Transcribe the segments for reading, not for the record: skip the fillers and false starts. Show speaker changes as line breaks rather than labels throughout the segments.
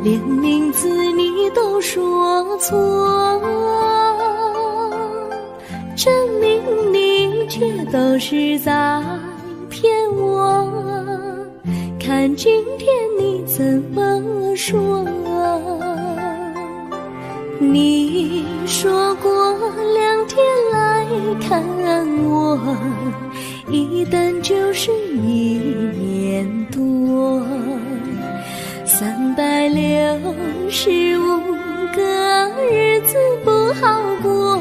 连名字你都说错，证明你却都是在骗我。看今天你怎么说？你说过2天来看我，一等就是1年多，365个日子不好过，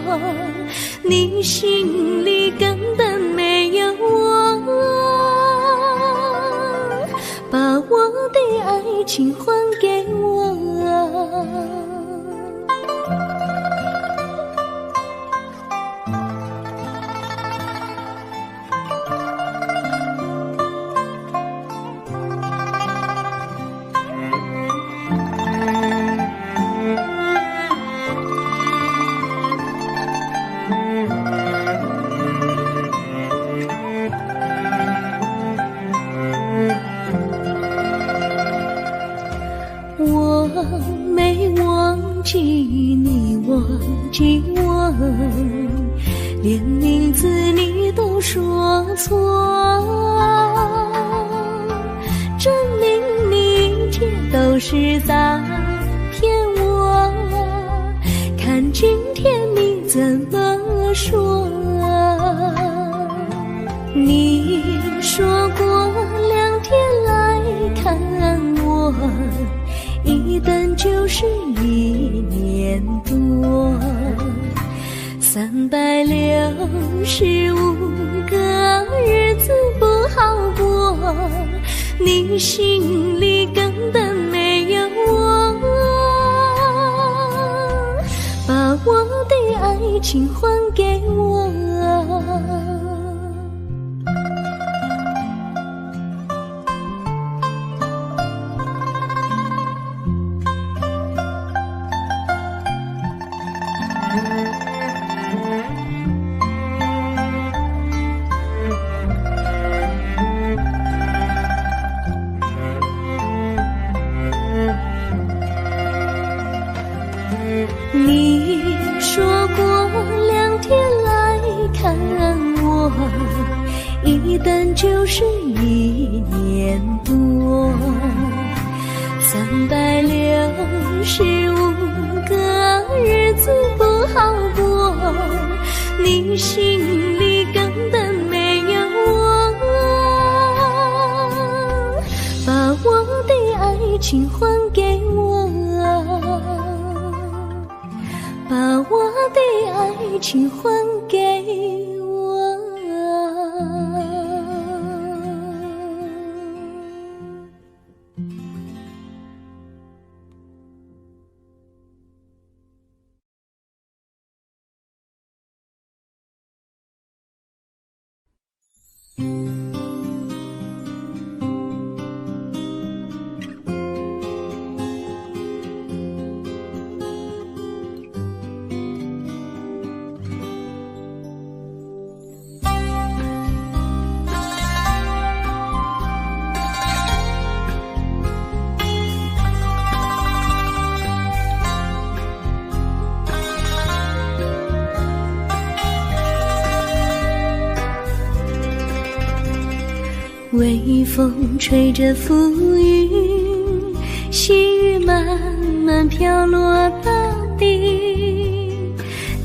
你心里根本没有我，把我的爱情还给我。我没忘记你忘记我，连名字你都说错，证明你却都是在骗我。看今天你怎么说？你说过2天来看我，一等就是1年多，365个日子不好过，你心里根本没有我，把我的爱情还给我。你说过2天来看我，一等就是1年多，365个日子不好过，你心里根本没有我，把我的爱情还给我，把我的爱情还给我。微风吹着浮云，细雨慢慢飘落大地，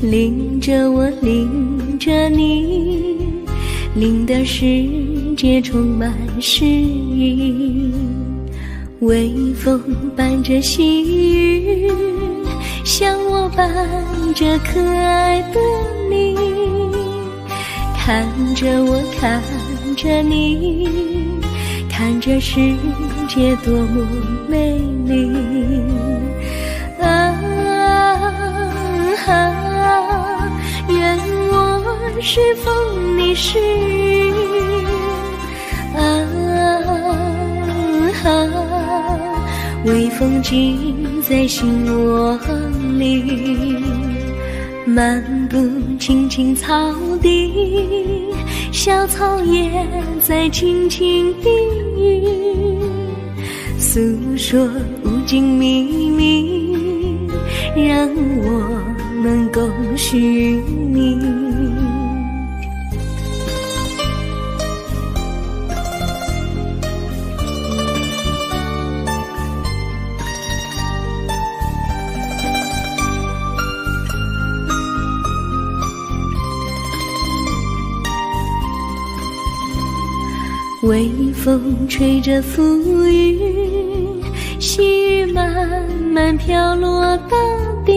淋着我，淋着你，淋的世界充满诗意。微风伴着细雨，像我伴着可爱的你，看着我，看着你，看着世界多么美丽啊！愿我是风，你是雨啊！微风尽在心窝里，漫步青青草地，小草也在轻轻低语，诉说无尽秘密，让我们共许命。微风吹着浮云，细雨慢慢飘落大地，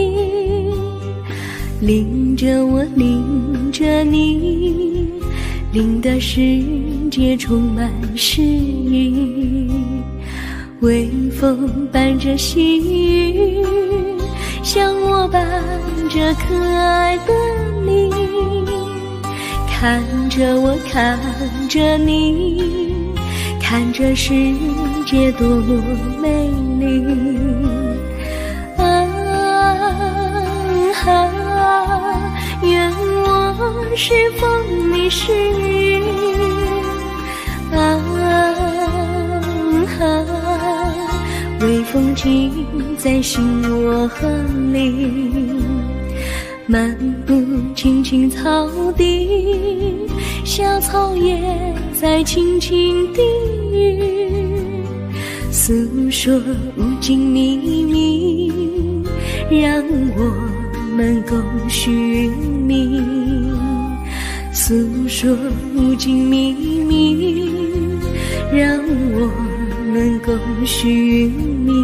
淋着我，淋着你，淋得世界充满诗意。微风伴着细雨，像我伴着可爱的你，看着我，看着你，看这世界多么美丽。愿我是风，你是雨。微风尽在心窝里，漫步青青草地，小草也在轻轻低语，诉说无尽秘密，让我们共许命。诉说无尽秘密，让我们共许命。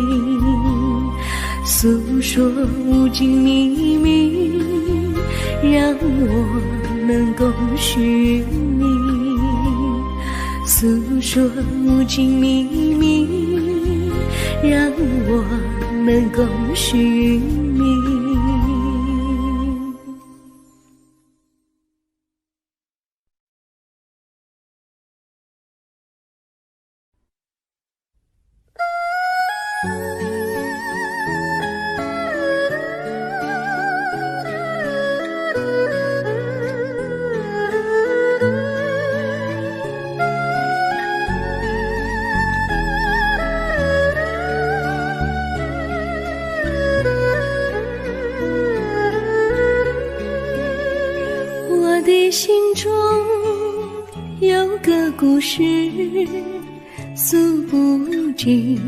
诉说无尽秘密，让我们共许命。诉说无尽秘密，让我们共许命。我的心中有个故事，诉不尽，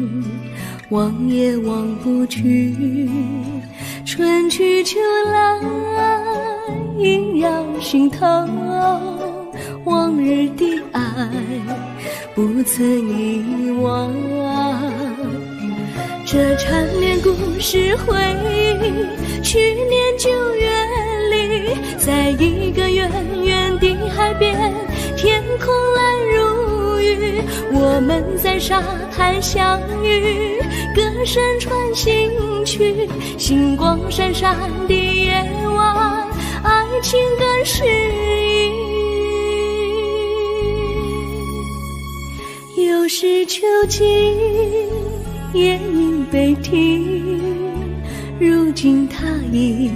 忘也忘不去。春去秋来，萦绕心头，往日的爱不曾遗忘。这缠绵故事回忆，去年9月里，在一个远远的海边，天空蓝如玉，我们在沙滩相遇，歌声传心曲，星光闪闪的夜晚，爱情更诗意。又是秋季，夜莺悲啼，如今他已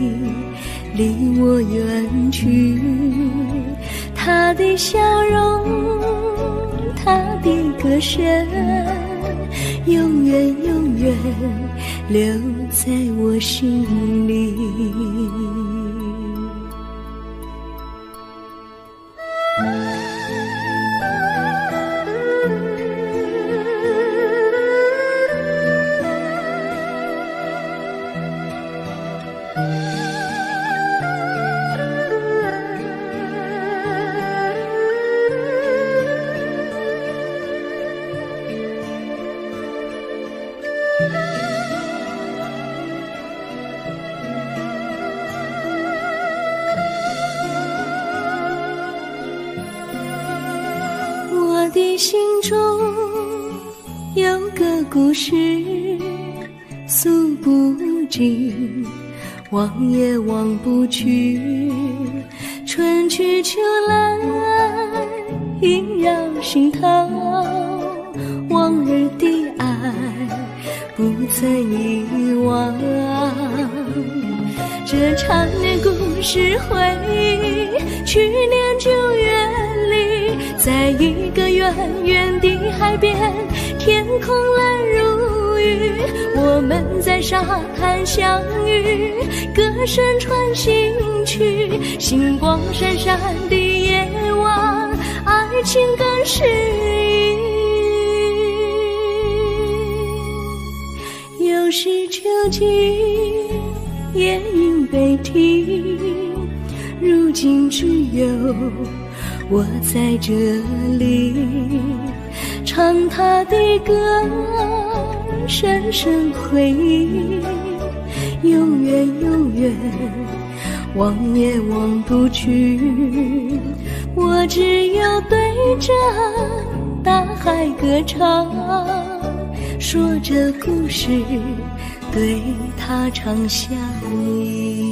离我远去，他的笑容，他的歌声，永远永远留在我心里。我的心中有个故事，诉不尽，忘也忘不去。春去秋来，萦绕心头，往日的爱不曾遗忘。这缠绵故事回忆，去年9月里，在一个远远的海边，天空蓝如玉，我们在沙滩相遇，歌声传心曲，星光闪闪的夜晚，爱情更诗意。又是秋季，夜莺悲啼，如今只有我在这里，唱他的歌，深深回忆，永远永远，望也望不去。我只有对着大海歌唱，说着故事，对他唱相依。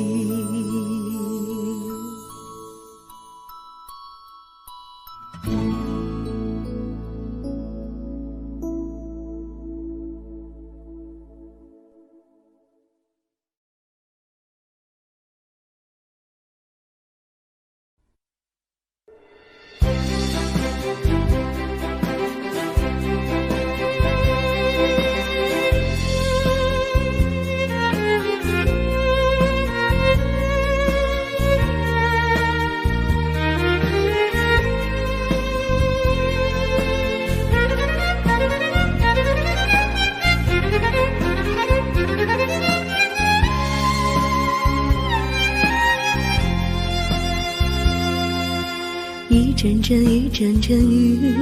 一阵阵一阵阵雨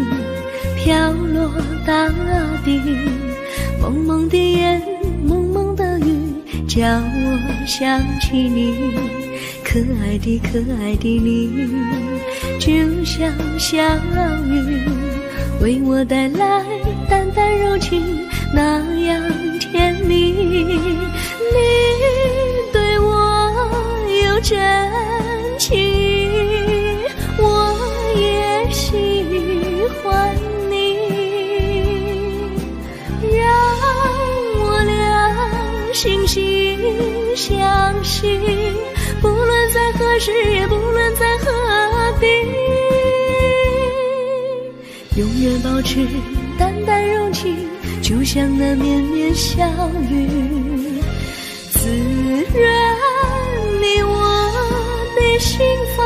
飘落大地，蒙蒙的烟，蒙蒙的雨，叫我想起你，可爱的可爱的你，就像小雨，为我带来淡淡柔情，那样甜蜜。你对我有真情，我也喜欢你，让我俩心心相惜，不论在何时，也不论在何地，永远保持淡淡柔情，就像那绵绵小雨，滋润你我的心房，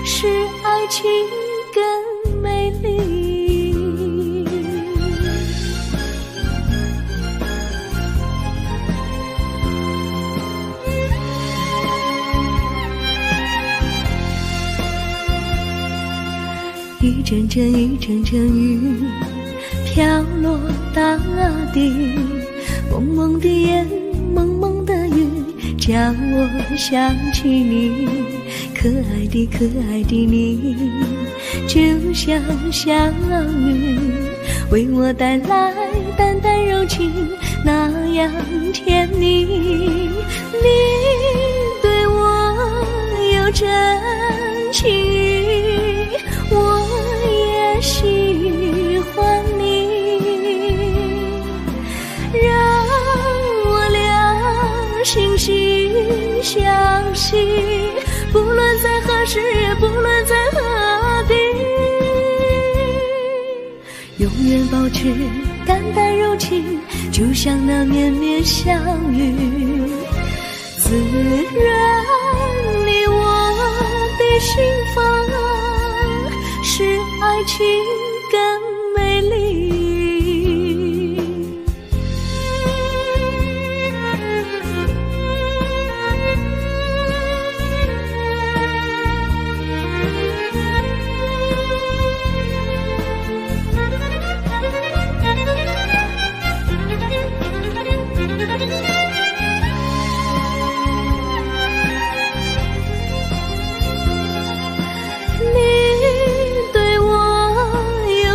使爱情更美丽。一阵阵一阵阵雨飘落大地，蒙蒙的烟，蒙蒙的雨，叫我想起你，可爱的可爱的你，就像小雨，为我带来淡淡柔情，那样甜蜜。你对我有真情，我也喜欢你，让我俩心心相惜，不论在何时，不论在何地，永远保持淡淡柔情，就像那绵绵小雨，滋润你我的心房，使爱情更美丽。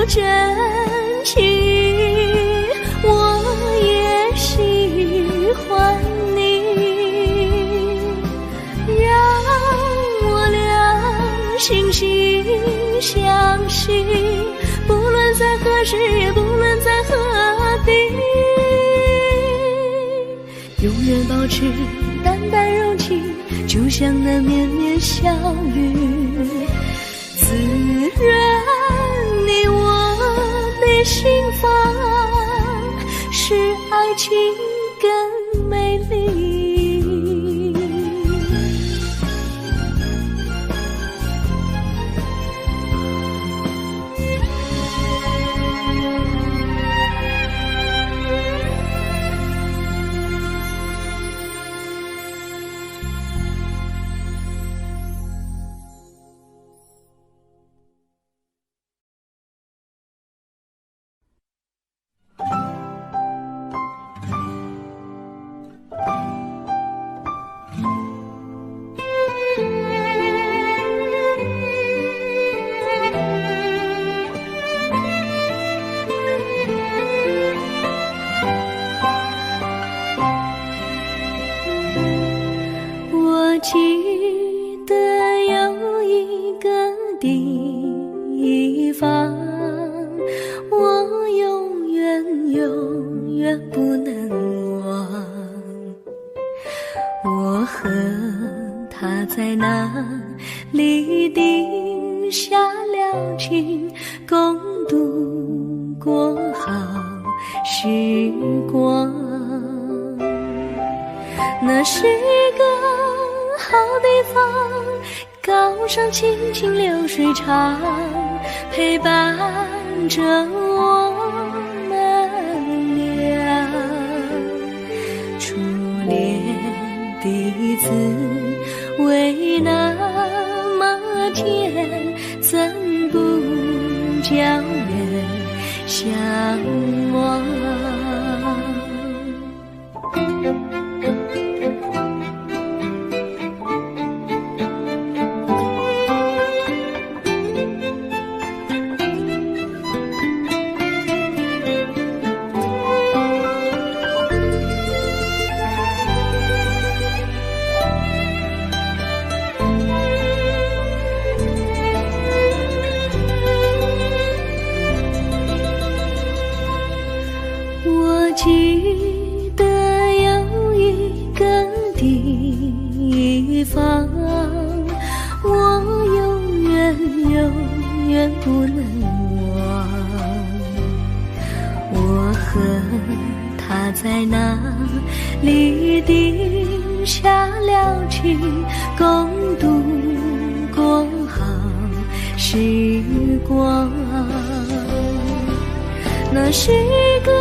真情，我也喜欢你，让我俩心心相惜，不论在何时，也不论在何地，永远保持淡淡柔情，就像那绵绵小雨，滋润你我的心房，使爱情更美丽。我记得有一个地方，我永远不能忘。我和他在那里定下了情，共度过好时光。那是一个好地方，高山青青流水长，陪伴着我们俩。初恋的滋味那么甜，怎不叫人向往？我记得有一个地方，我永远不能忘。我和他在那里定下了情，共度过好时光。那是一个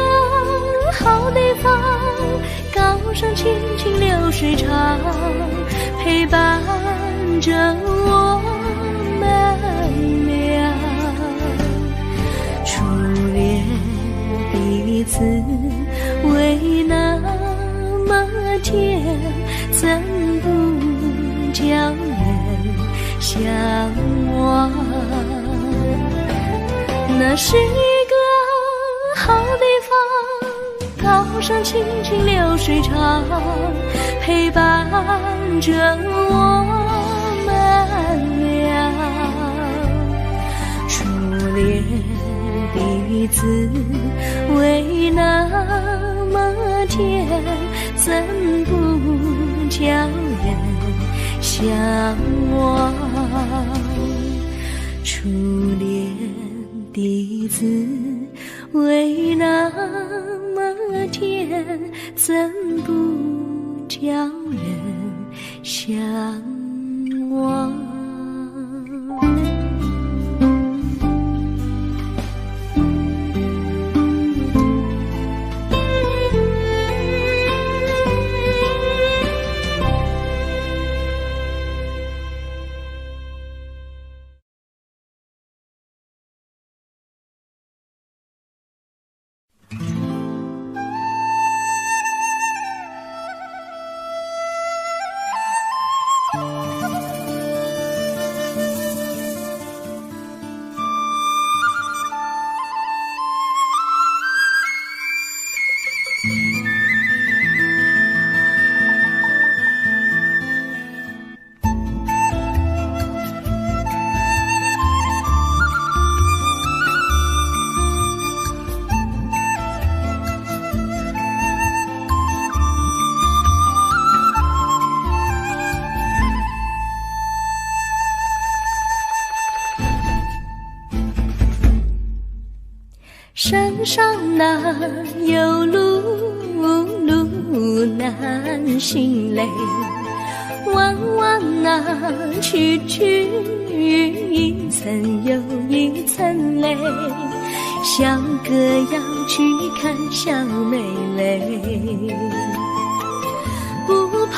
好地方，高山青青流水长，陪伴着我们俩。初恋的滋味那么甜，怎不叫人向往？那是一个好地方，高山青青流水长，陪伴着我们俩。初恋的滋味那么甜，怎不叫人向往？初恋的滋味那么甜，怎不叫人向往？上哪有路，路难行嘞。弯弯哪曲曲，一层又一层嘞。小哥要去看小妹嘞，不怕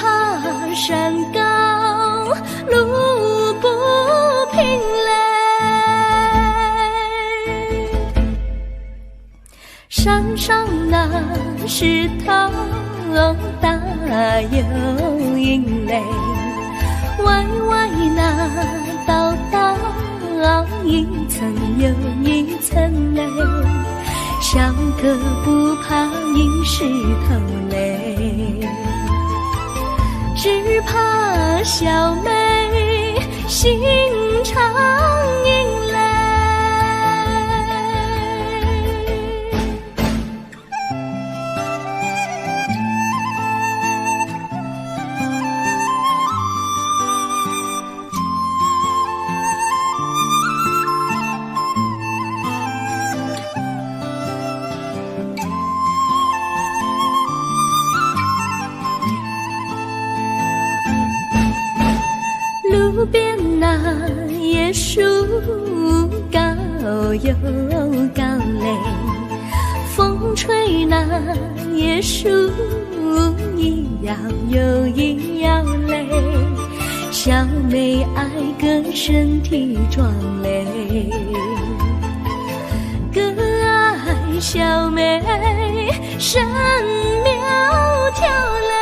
山高路不平嘞。山上那石头大又硬嘞，歪歪那道道一层又一层嘞。小哥不怕硬石头嘞，只怕小妹心肠硬嘞。路边那椰树高又高嘞，风吹那椰树一摇又一摇嘞。小妹爱个身体壮嘞，哥爱小妹身苗条嘞。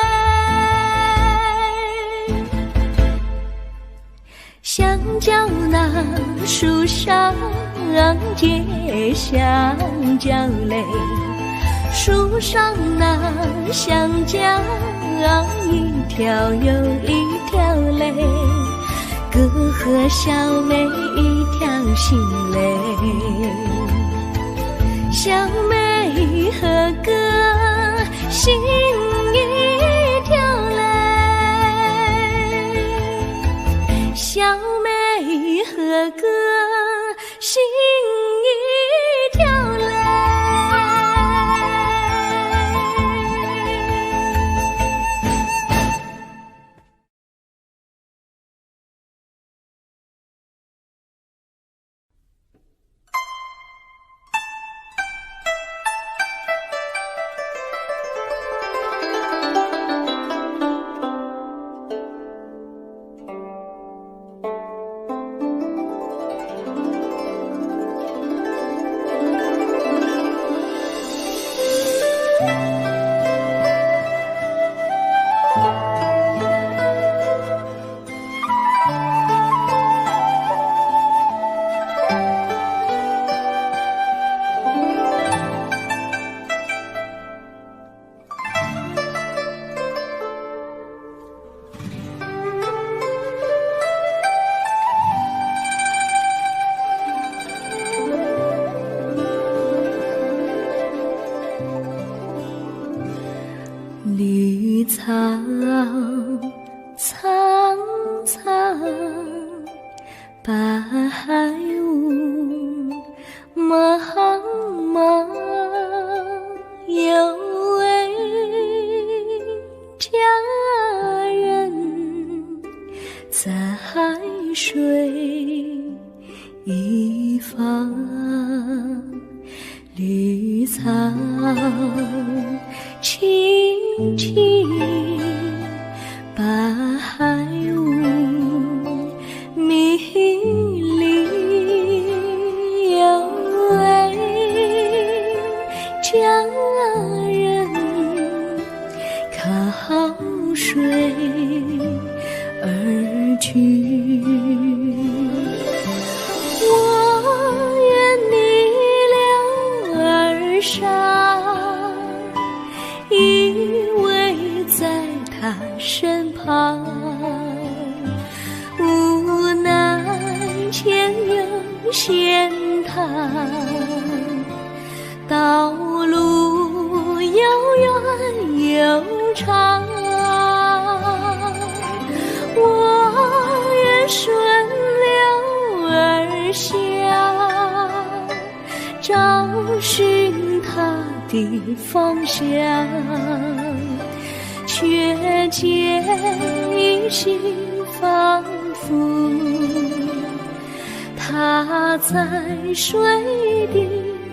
香蕉那树上结香蕉嘞，树上那香蕉一条又一条嘞，哥和小妹一条心嘞，小妹和哥心一条嘞。小妹和哥心一条嘞。绿草苍苍，白雾茫茫，有位佳人在水一方，绿草青青，白雾迷离，有位佳人靠水而居。我愿你了儿伤，依偎在他身旁，无奈前有险滩，道路又远又长，我愿顺流而下，找寻他的方向，却见一心仿佛它在水的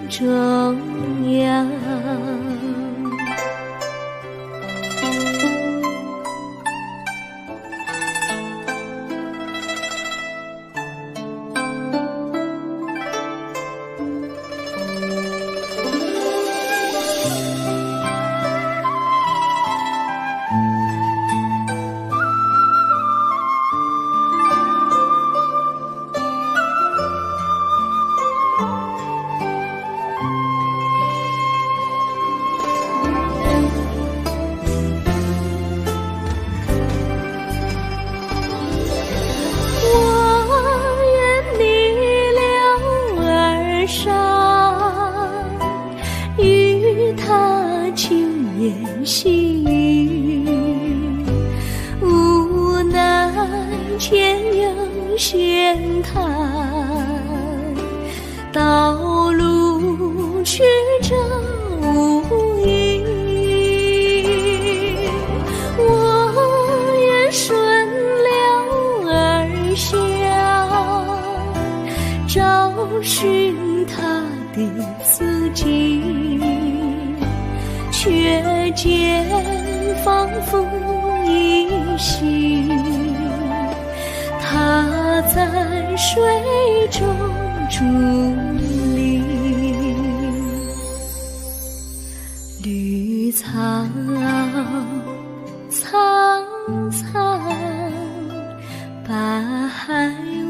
中央。细雨无奈前有险滩，道路曲折无依，我愿顺流而下，找寻他的自己，却见仿佛依稀，他在水中伫立。绿草苍苍，白雾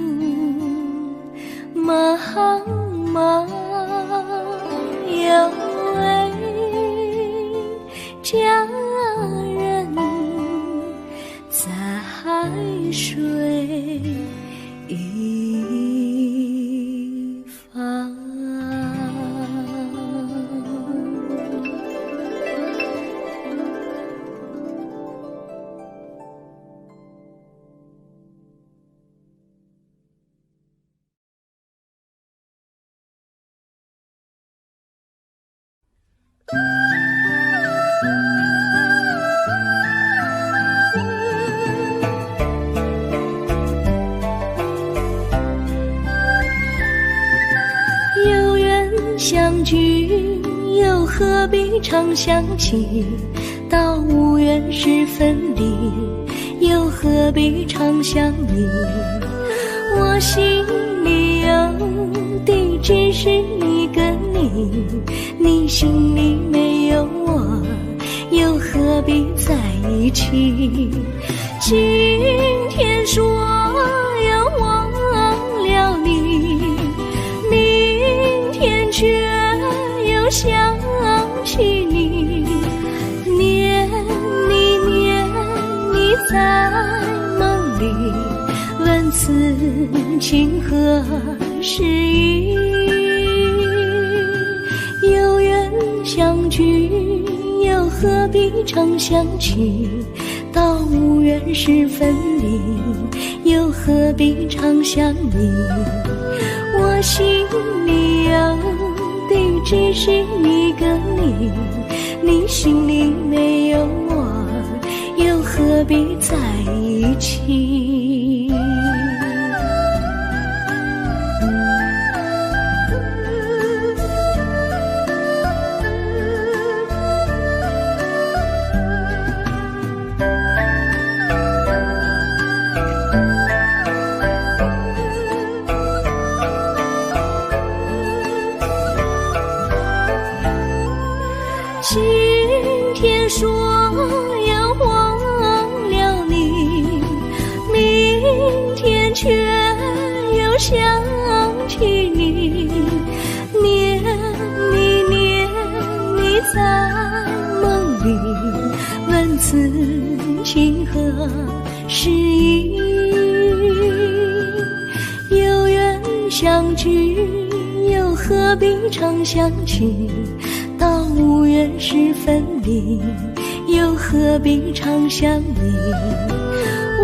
茫茫，有位佳人在海水一方。有缘相聚，又何必常想起？到无缘时分离，又何必常想你？我心里有的只是一个你，你心里没有我，又何必在一起？今天说要忘了你，明天却又想起你，念你在梦里，问此情何时已？有缘相聚，又何必常想起？到无缘时分离，又何必常想你？我心里有的只是一个你，你心里没有我，又何必在一起？今天说要忘了你，明天却又想起你，念你在梦里，问此情何时已？有缘相聚，又何必常想起？到无缘时分离，又何必常想你？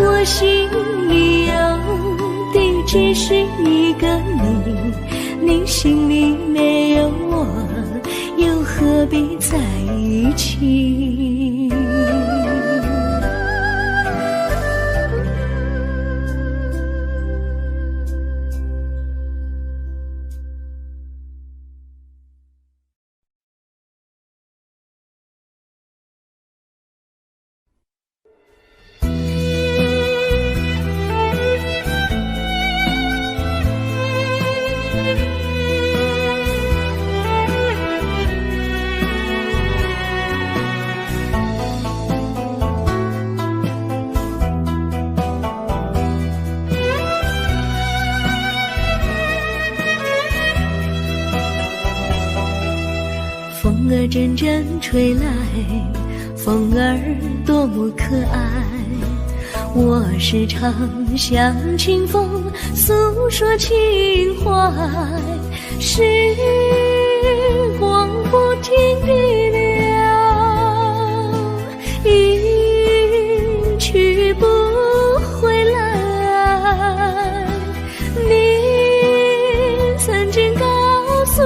我心里有的只是一个你，你心里没有我，又何必在一起？风儿阵阵吹来，风儿多么可爱。我时常向清风诉说情怀，时光不停地流，一去不回来。你曾经告诉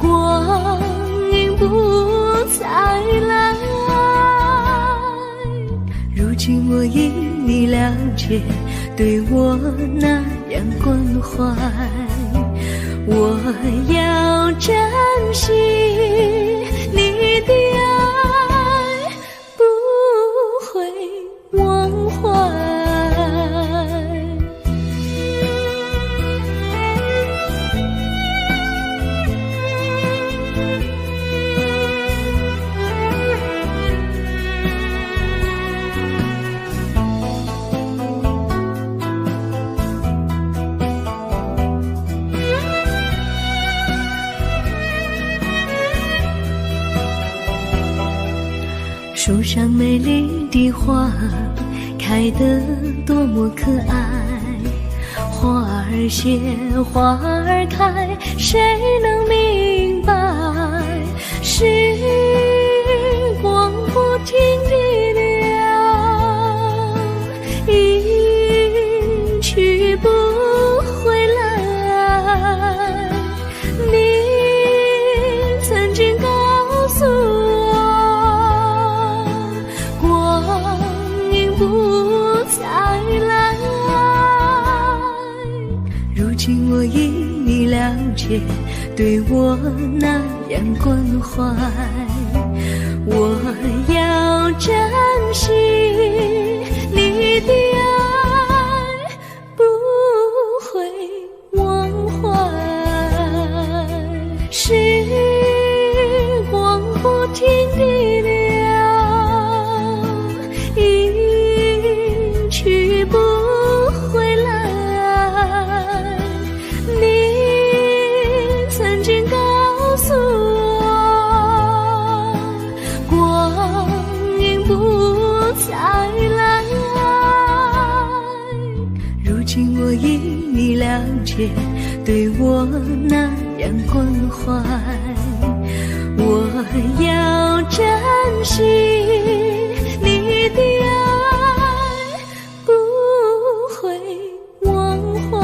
我，光阴不再来。如今我已你了解，对我那样关怀，我要珍惜你的爱，不会忘怀。树上美丽的花开得多么可爱，花儿谢花儿开，谁能明白？时光不停地流，一去不回来。你曾经告诉我，不再来。如今我已你了解，对我那样关怀，我要珍惜你的爱，不会忘怀。时光不停地流，去不回来。你曾经告诉我，光阴不再来。如今我已你了解，对我那样关怀，我要珍惜你的爱，不会忘怀。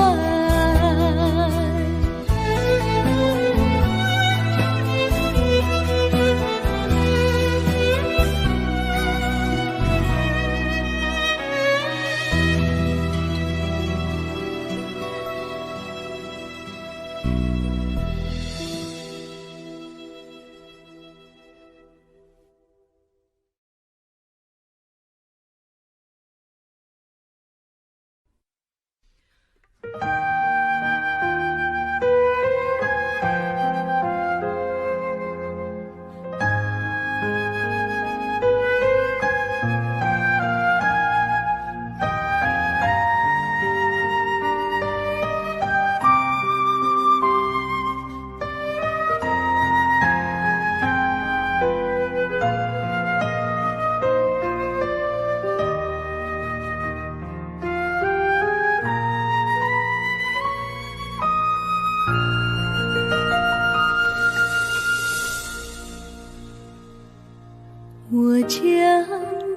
我将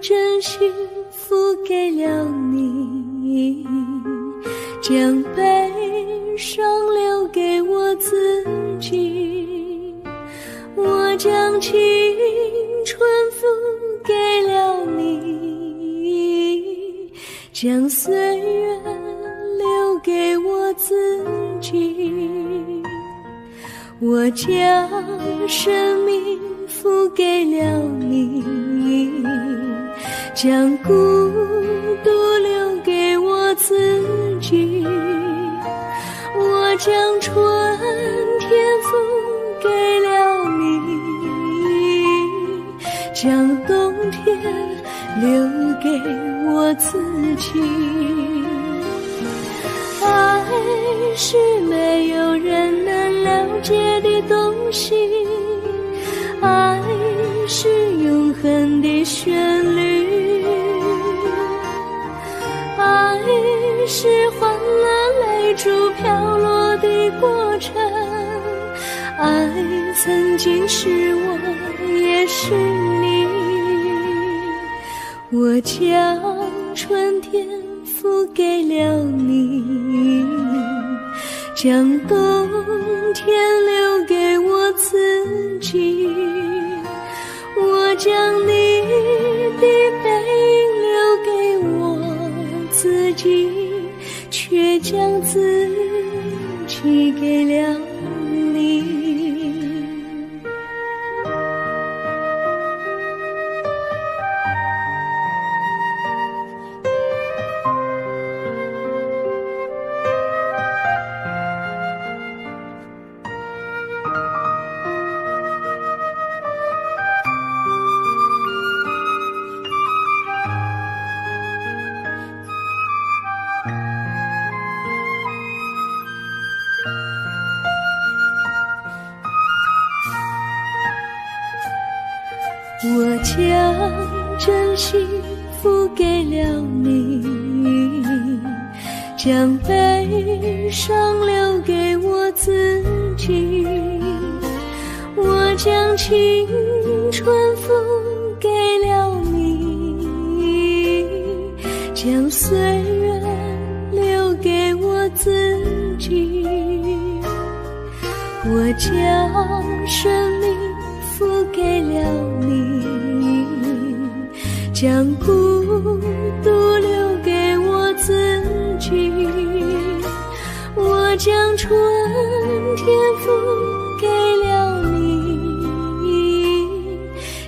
真心付给了你，将悲伤留给我自己，我将青春付给了你，将岁月留给我自己，我将生命付给了你，将孤独留给我自己，我将春天付给了你，将冬天留给我自己。爱是没有人能了解的东西，爱是永恒的旋律，爱是换了泪珠飘落的过程，爱曾经是我也是你，我将春天付给了你，将冬天留给我自己，我将你的背影留给我自己，却将自己给了你。我将真心付给了你，将悲伤留给我自己，我将青春付给了你，将岁月留给我自己，我将生命付给了你，将孤独留给我自己，我将春天付给了你，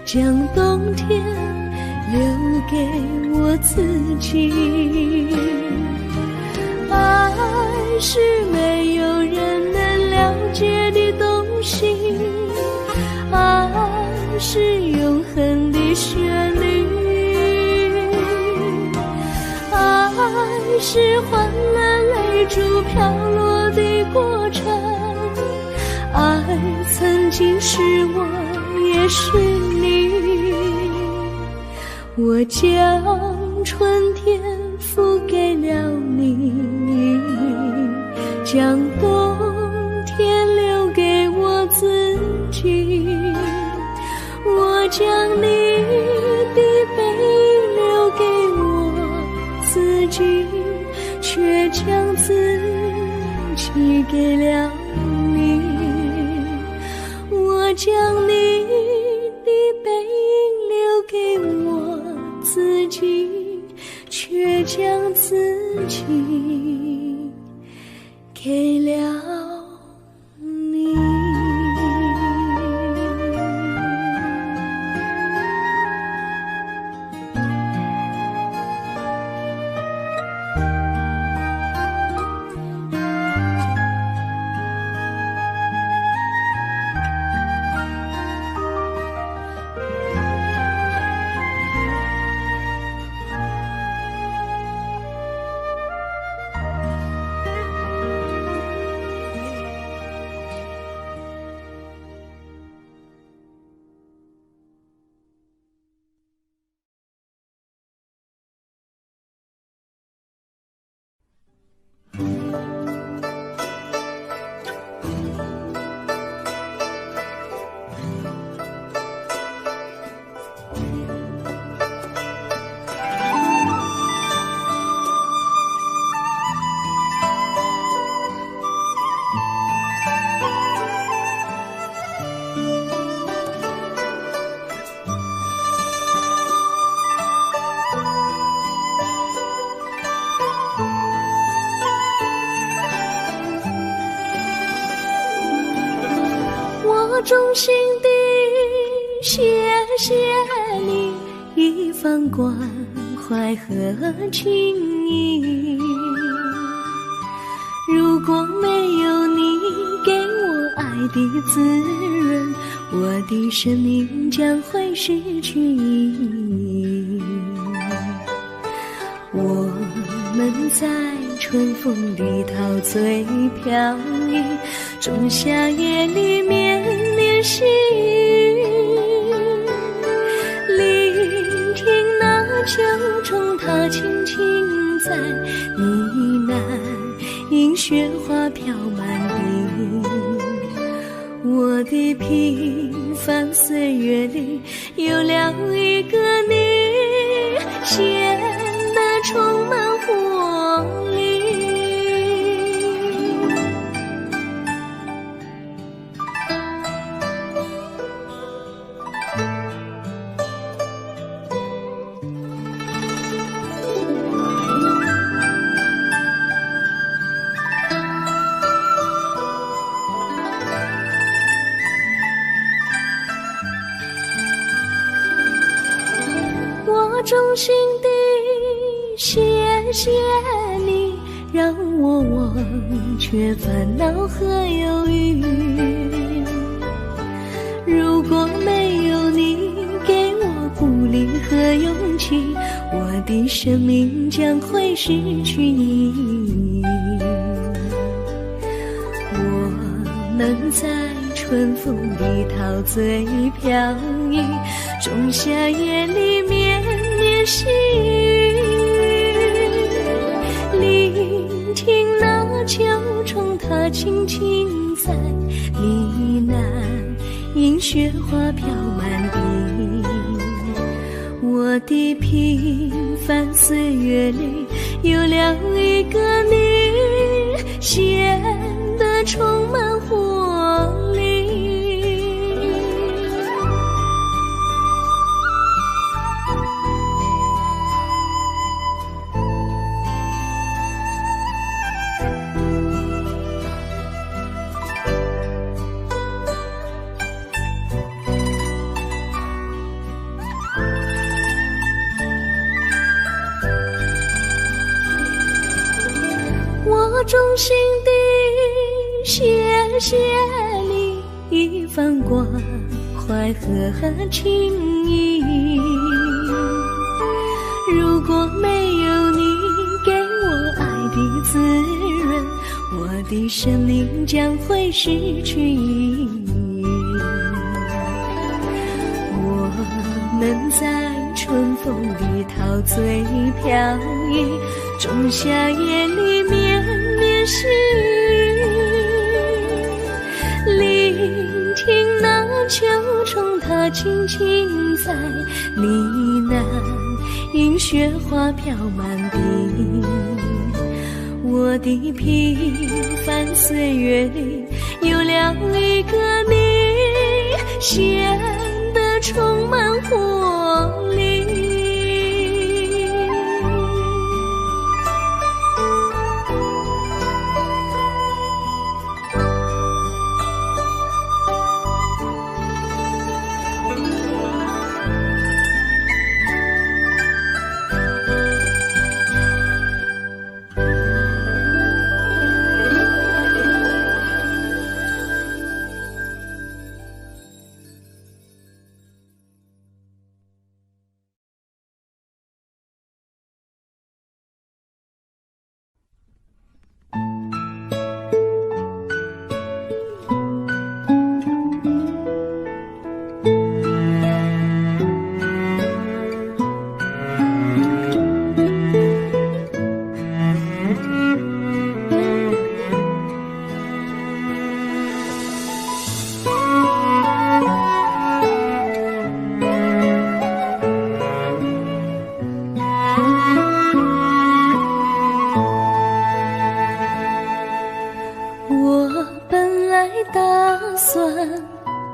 将冬天留给我自己。爱是没有人能了解的东西，爱是永恒的旋律，爱是换了泪珠飘落的过程，爱曾经是我也是你，我将春天付给了你，将冬天留给我自己，我将你的背影留给我自己，却将自己给了你，我将你的背影留给我自己，却将自己给了你。谢谢你一番关怀和情谊。如果没有你给我爱的滋润，我的生命将会失去意义。我们在春风里陶醉飘逸，仲夏夜里绵绵细雨，聆听那秋虫它轻轻在呢喃，迎雪花飘满地。我的平凡岁月里有了一个你，显得充满活力。我衷心地谢谢你，让我忘却烦恼和忧郁。如果没有你给我鼓励和勇气，我的生命将会失去意义。我们在春风里陶醉飘逸，仲夏夜里绵绵细雨，聆听那秋虫它轻轻在呢喃，迎雪花飘满地。我的平凡岁月里有了一个你，显得充满活力。我衷心地谢谢你一番关怀和情谊。如果没有你给我爱的滋润，我的生命将会失去意义。我们在春风里陶醉飘逸，仲夏夜里绵绵细雨，聆听那秋虫它轻轻在呢喃，迎雪花飘满地。我的平凡岁月里有了一个你，显得充满活力。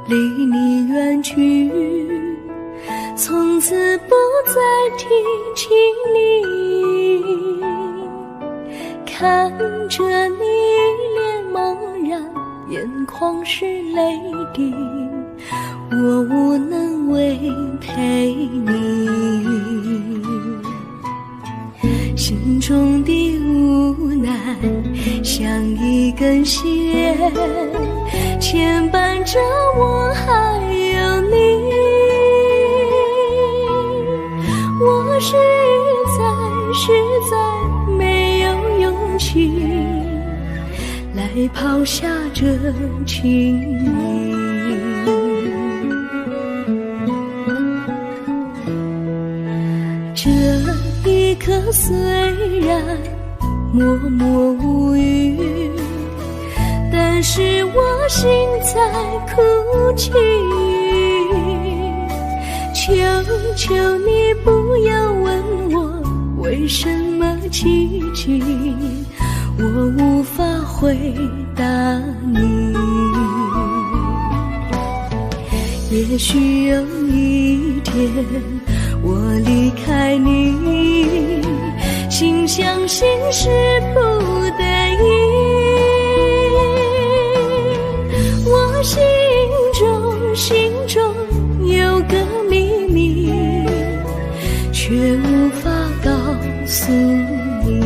离你远去，从此不再提起你。看着你脸茫然，眼眶是泪滴，我无能为陪你，心中的无奈像一根线牵绊着我还有你。我实在没有勇气来抛下这情谊。这一刻虽然默默无语，但是我心在哭泣。求求你不要问我为什么寂静，我无法回答你。也许有一天我离开你，心相信是不得已。我心中有个秘密，却无法告诉你。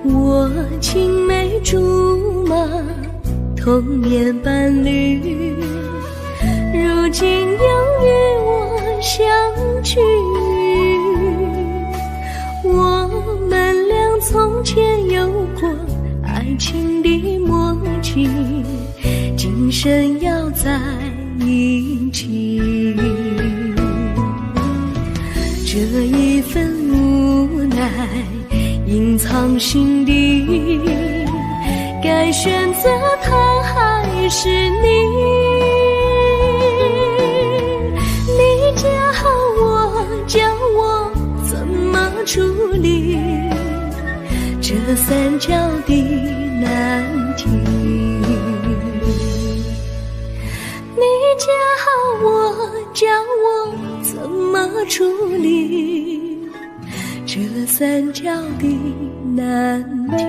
我青梅竹马，童年伴侣，如今又与我相聚。我们俩从前有过爱情的默契，今生要在一起。这一份无奈隐藏心底，该选择他还是你？你教我怎么处理这三角的难题？你教我怎么处理这三角的难题？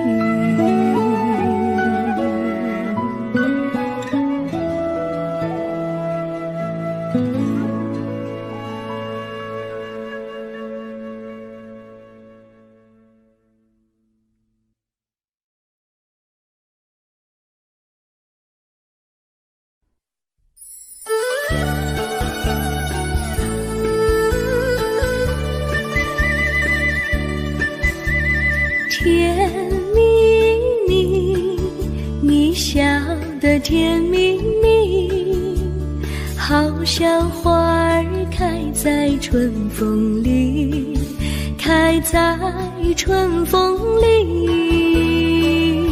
甜蜜蜜，你笑得甜蜜蜜，好像花儿开在春风里，开在春风里。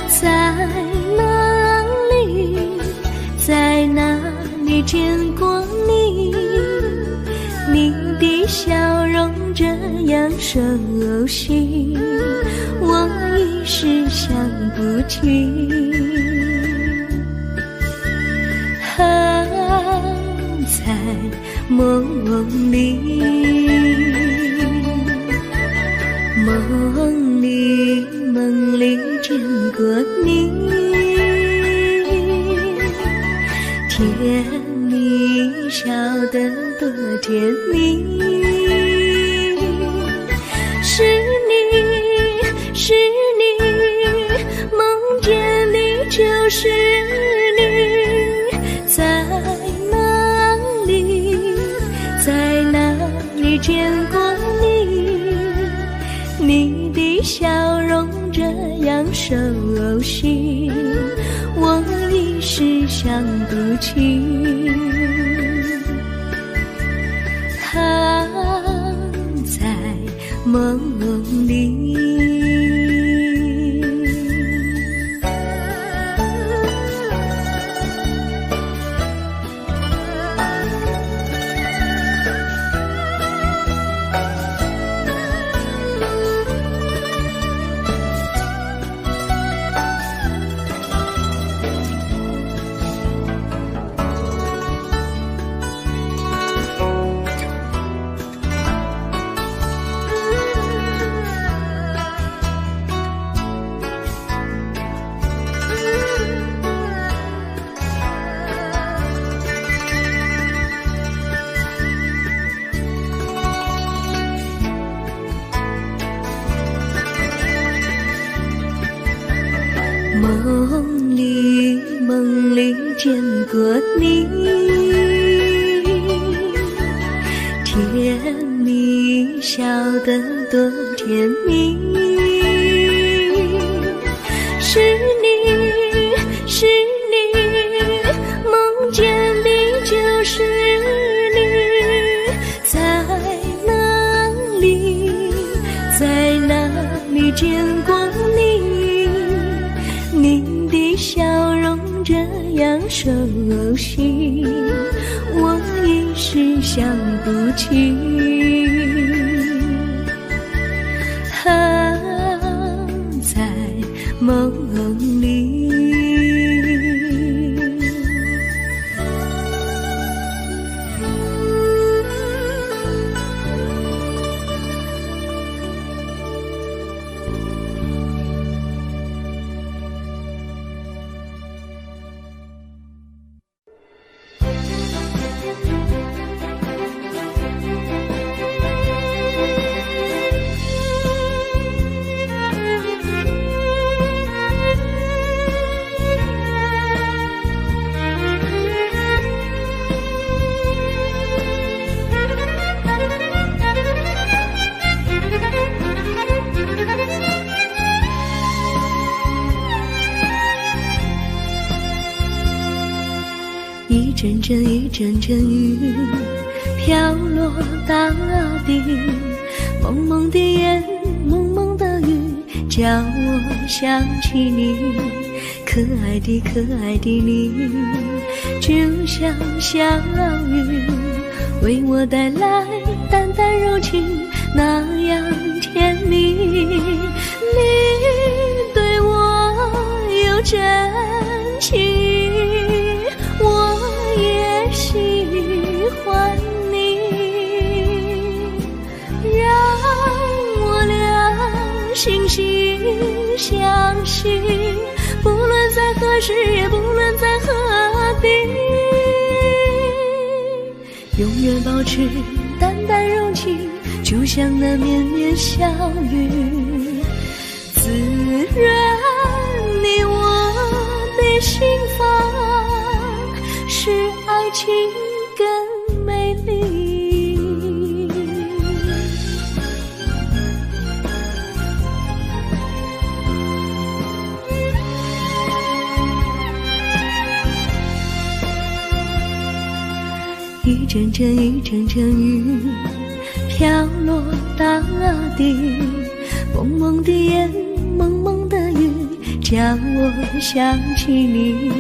在哪里，在哪里见过你？你的笑容这样熟悉，我一时想不起。在梦里，梦里见过你，甜蜜笑得多甜蜜。是你，梦见你就是你。在哪里见过你？你的笑容这样熟悉，我一时想不起。在梦里。梦里见过你，甜蜜笑得多甜蜜，是你，是你，梦见的就是你，在哪里，在哪里见过你？你的笑容这样熟悉，我一时想不起。在梦里。一阵阵一阵阵雨飘落大地，蒙蒙的烟，蒙蒙的雨，叫我想起你，可爱的可爱的你，就像小雨，为我带来淡淡柔情，那样甜蜜。你对我有真情，我也喜欢你，让我俩惺惺相惜，不论在何时，也不论在何地，永远保持淡淡柔情，就像那绵绵小雨，滋润你我的心房，使爱情更美丽。一阵阵一阵阵雨飘落大地，蒙蒙的烟，蒙蒙的雨，叫我想起你，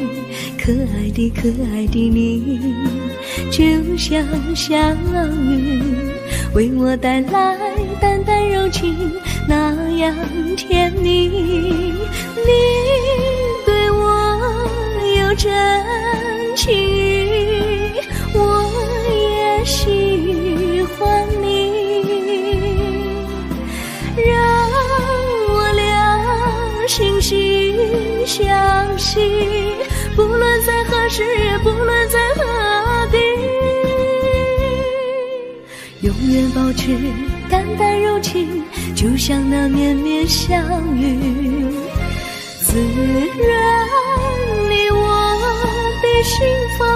可爱的可爱的你，就像小雨，为我带来淡淡柔情，那样甜蜜。你对我有真情，我也喜欢你，让我俩惺惺相惜，不论在何时，也不论在何地，永远保持淡淡柔情，就像那绵绵小雨，滋润你我的心房，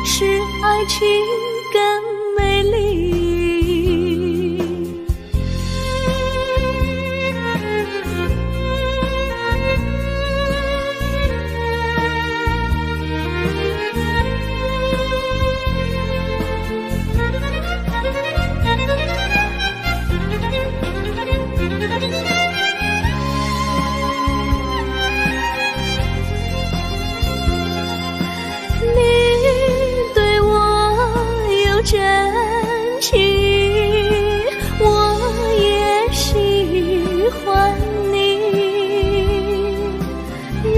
使爱情更美丽。真情，我也喜欢你，让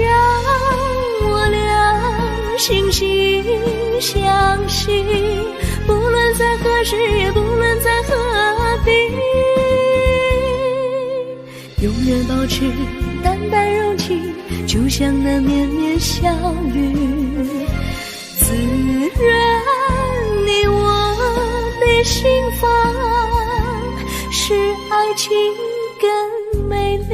我俩惺惺相惜，不论在何时，也不论在何地，永远保持淡淡柔情，就像那绵绵小雨，滋润你我的心房，使爱情更美丽。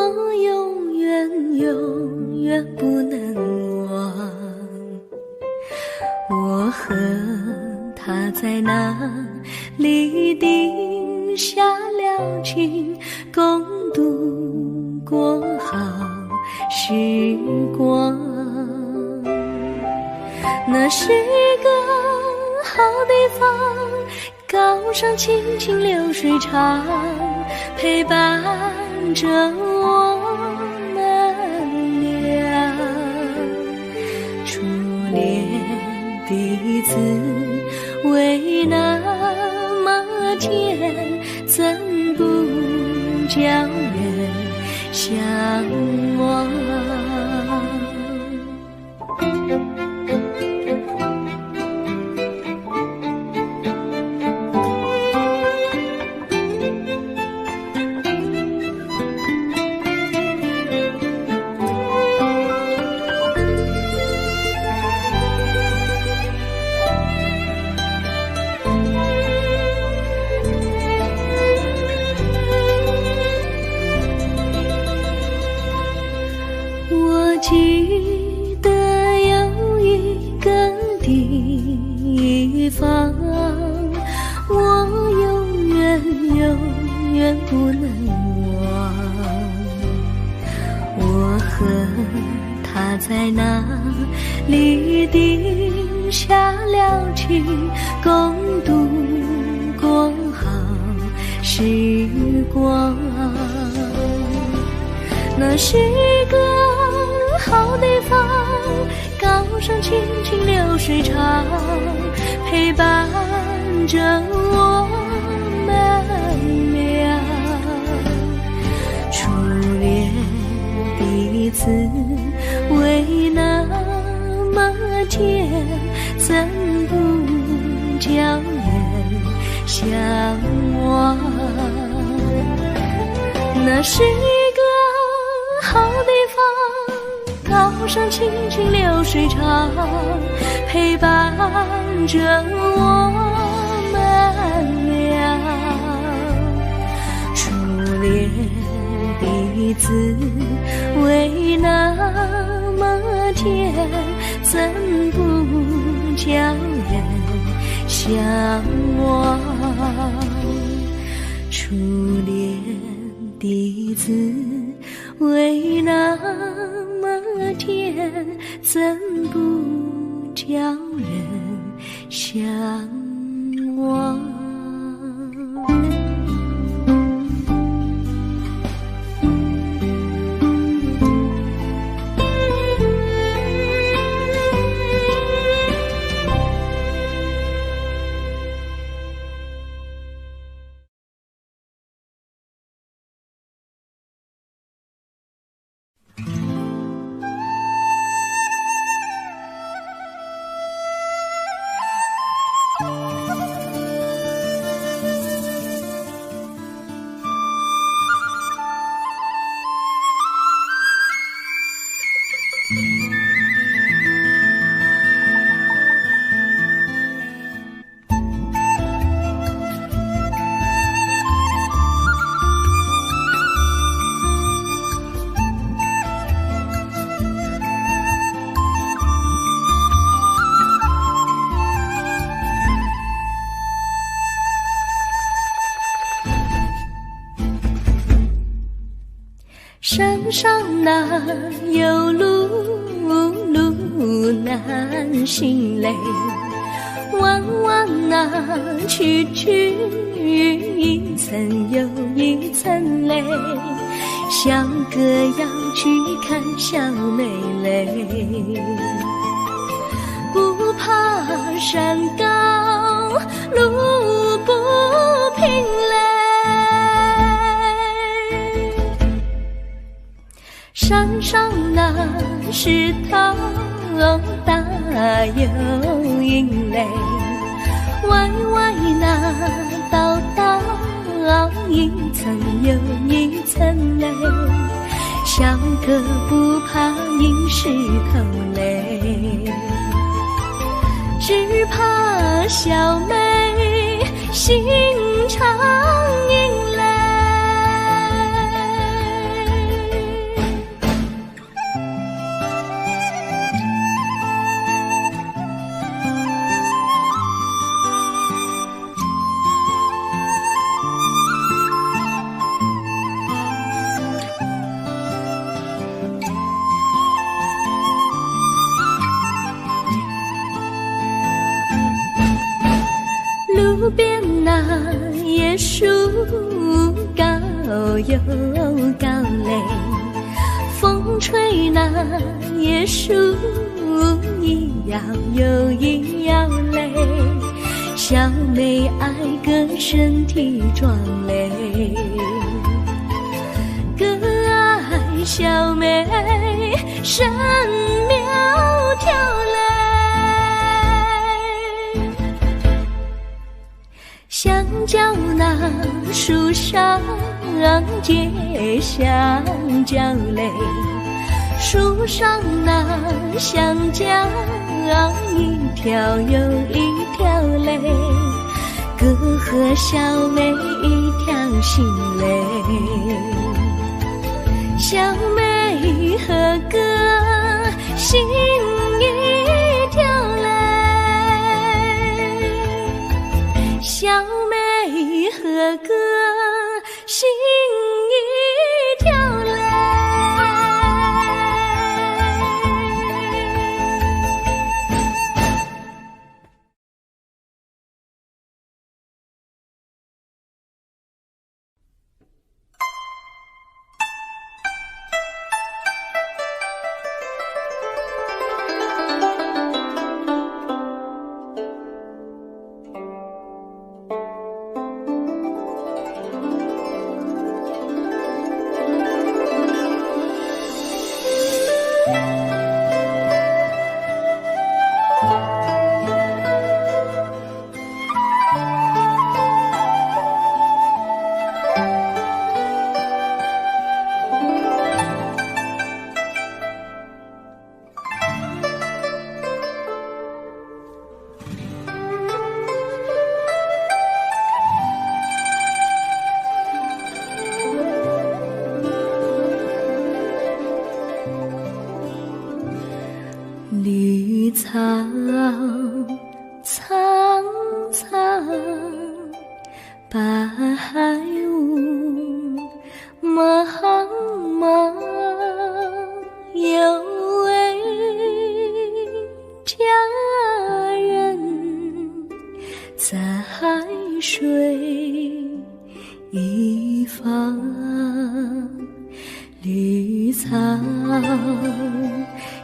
我永远永远不能忘。我和他在那里定下了情，共度过好时光。那是个好地方，高山青青流水长，陪伴着我们俩。初恋第一次为那么甜，怎不叫人向往？记得有一个地方，我永远永远不能忘。我和他在那里定下了情，共度过好时光。那是个好地方，高山青青流水长，陪伴着我们俩。初恋第一次为那么甜，怎不叫人向往？那是一个好地方，高山青青流水长，陪伴着我们俩。初恋第一次为那么甜，怎不叫人向往？初恋第一次为那么甜，怎不叫人向往？山上哪有路难行嘞，弯弯哪曲一层又一层嘞，像个要去看小妹嘞。不怕山高路不平嘞，山上那石头大又硬嘞，歪歪那道一层又一层嘞，像个不怕硬石头嘞，只怕小妹心肠硬嘞。那椰树高又高嘞，风吹那椰树一摇又一摇嘞，小妹爱个身体壮嘞，个爱小妹身苗条嘞，香蕉那树上结香蕉嘞，树上那香蕉一条又一条嘞，哥和小妹一条心嘞，小妹和哥心一条嘞，小妹和哥心一条嘞。绿草苍苍，白雾茫茫，有位佳人在水一方，绿草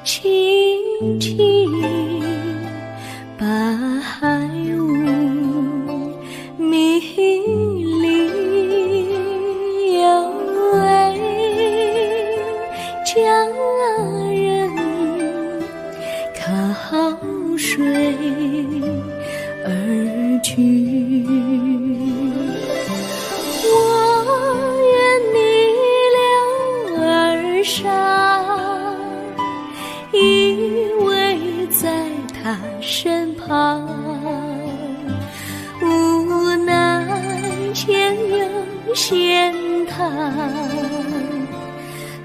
青青，白雾迷离，有位佳人靠水而居，我愿你留儿上，依偎在他身旁，无奈前有险滩，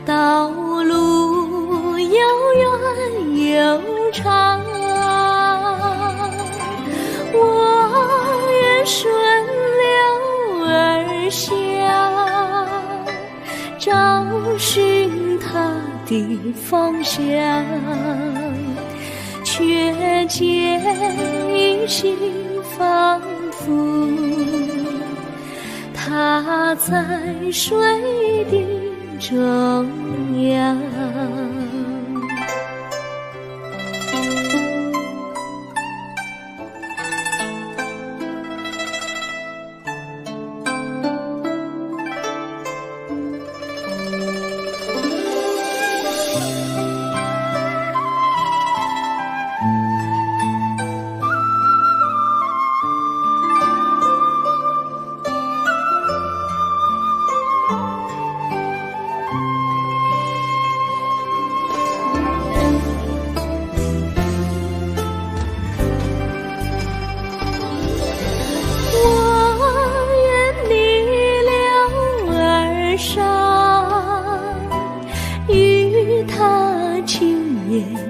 道路又远又长，我愿顺流而下，找寻他的方向，却见一心仿佛他在水的中央。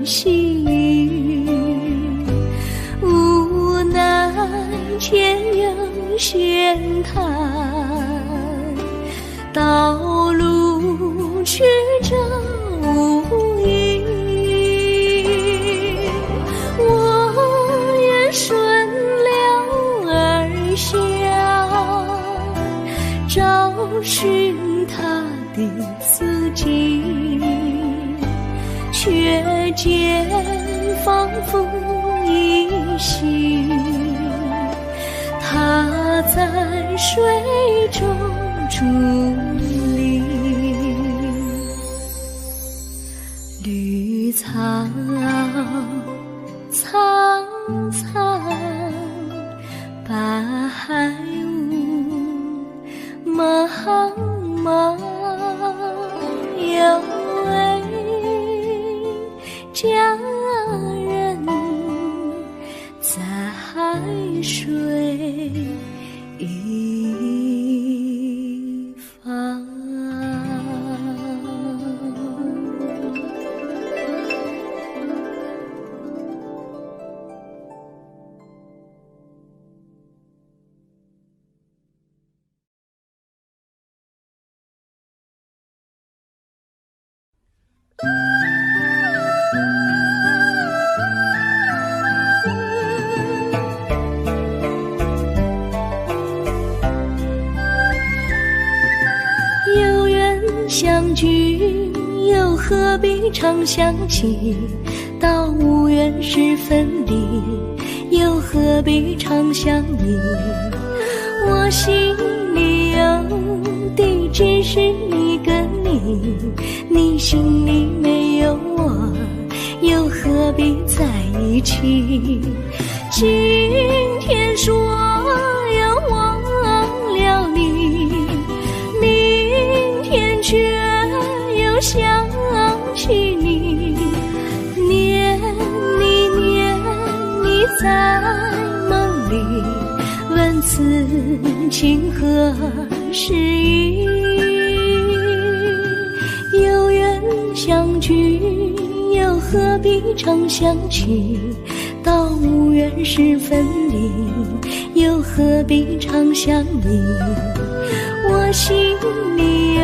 细雨，无奈前有险滩，道路曲折无依，我愿顺流而下，的四季，却见仿佛依稀，他在水中伫立。绿草苍苍，白雾茫茫，有位佳人在海水一方。有缘相聚，又何必常想起？到无缘时分离，又何必常想你？我心里有的只是一个你，你心里没有我，又何必在一起？今天说要忘了你，明天却又想起你，念你在梦里，问此情何时已？有缘相聚，又何必常想起？到无缘时分离，又何必常想你？我心里有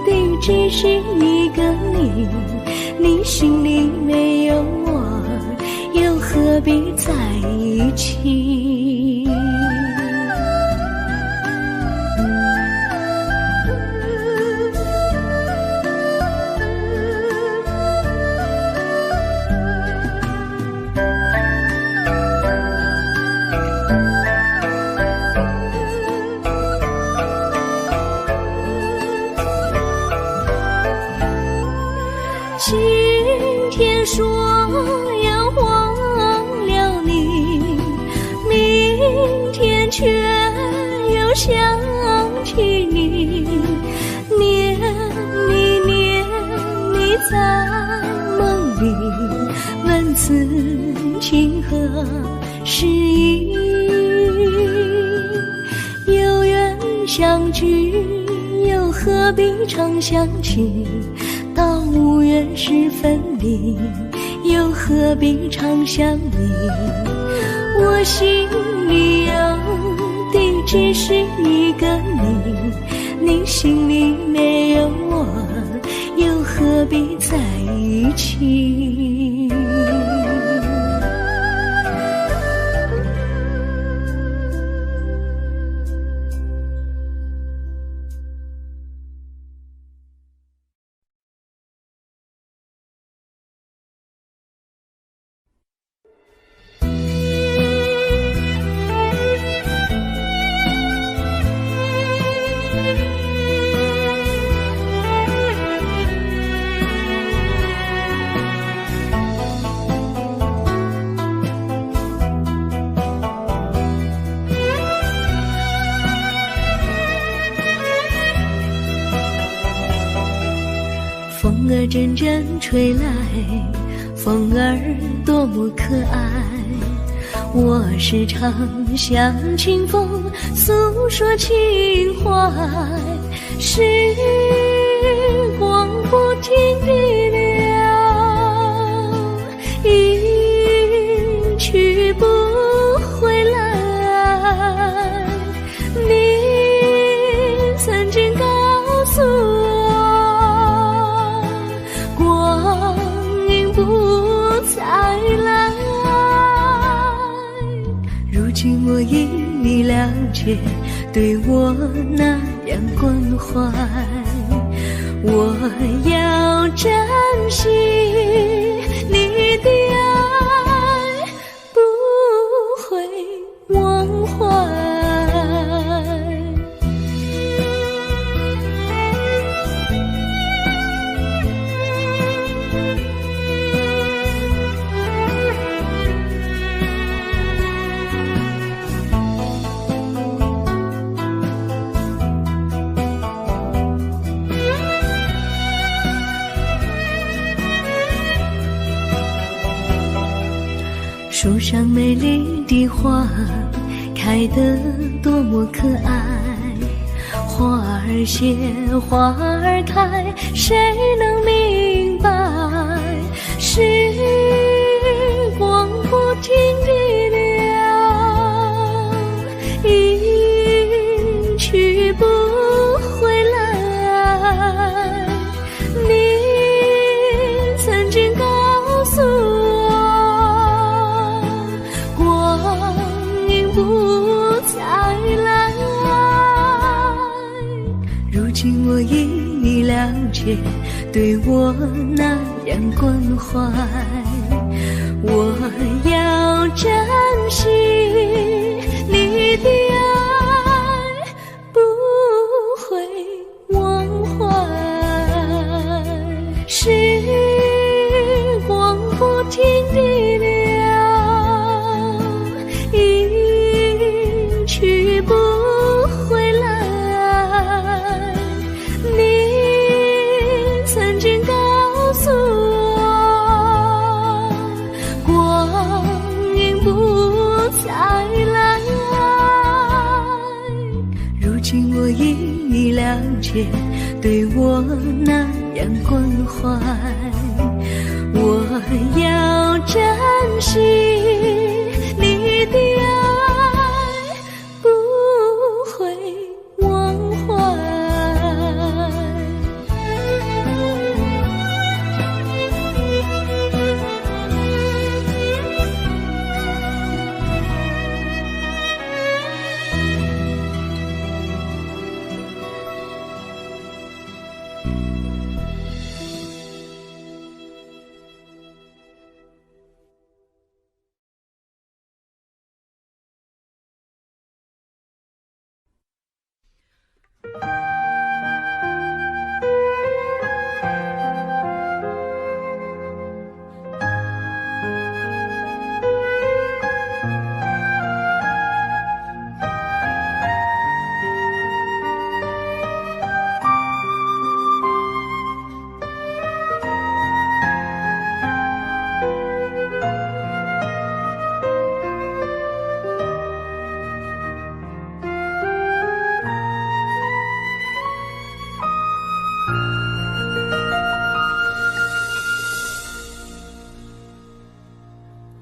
的只是一个你，你心里没有我，又何必在一起？今天说要忘了你，明天却又想起你，念你在梦里，问此情何时已？有缘相聚，又何必常想起？到无缘时分离，又何必常想你？我心里有的只是一个你，你心里没有我，又何必在一起？风儿阵阵吹来，风儿多么可爱。我时常向清风诉说情怀，时光不停地流，一去不回来。你曾经告诉我，光阴不再来。如今我已了解，对我那样关怀，我要珍惜你的爱，不会忘怀。树上美丽的花开得多么可爱，花儿谢，花儿开，谁能明白？时光不停地流，一去不回来。你曾经告诉我，不再来，如今我已了解，对我那样关怀，我要珍惜你的爱，不会忘怀。时光不停地流，去不回来。你曾经告诉我，光阴不再来，如今我已了解，对我那样关怀，我要珍惜你的爱，不会忘怀。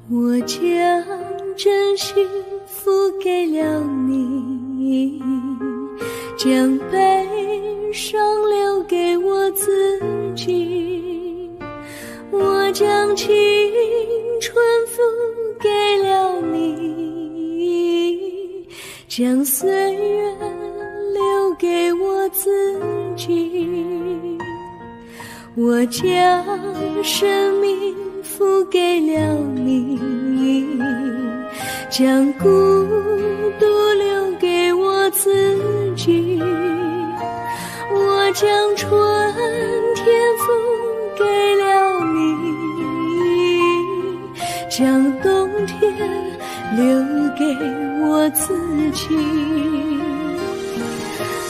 我将真心付给了你，将悲伤留给我自己，我将青春付给了你，将岁月留给我自己，我将生命付给了你，将孤独留给我自己，我将春天付给了你，将冬天留给我自己。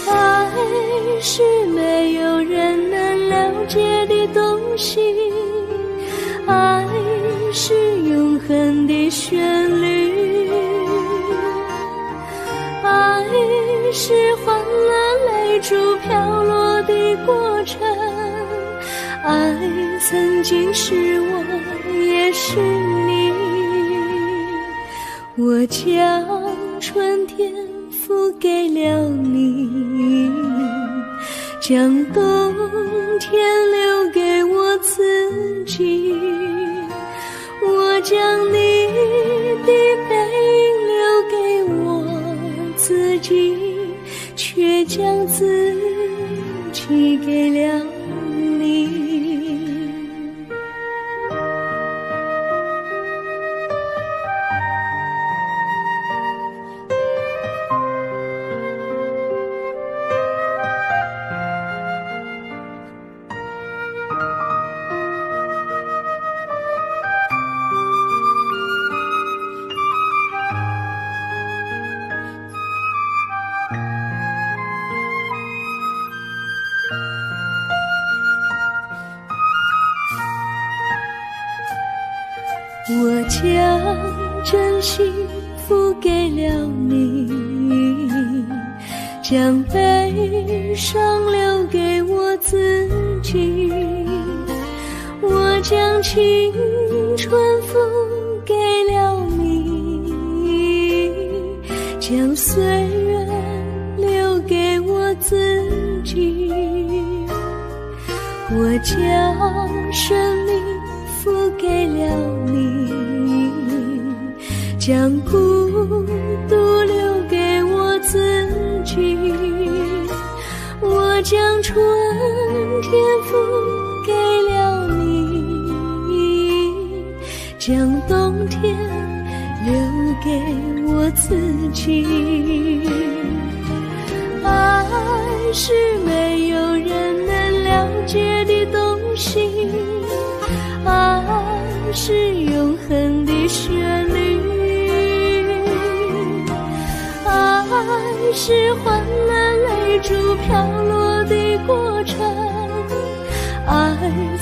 爱是没有人能了解的东西，爱是永恒的旋律，爱是换了泪珠飘落的过程，爱曾经是我也是你，我将春天付给了你，将冬天留给我自己，我将你的背影留给我自己，却将自己给了我将真心付给了你，将悲伤留给我自己。我将青春付给了你，将岁月留给我自己。我将生命付给了你，将孤独留给我自己。我将春天付给了你，将冬天留给我自己。爱是没有人能了解的东西，爱是永恒的旋律，爱是换了泪珠飘落的过程，爱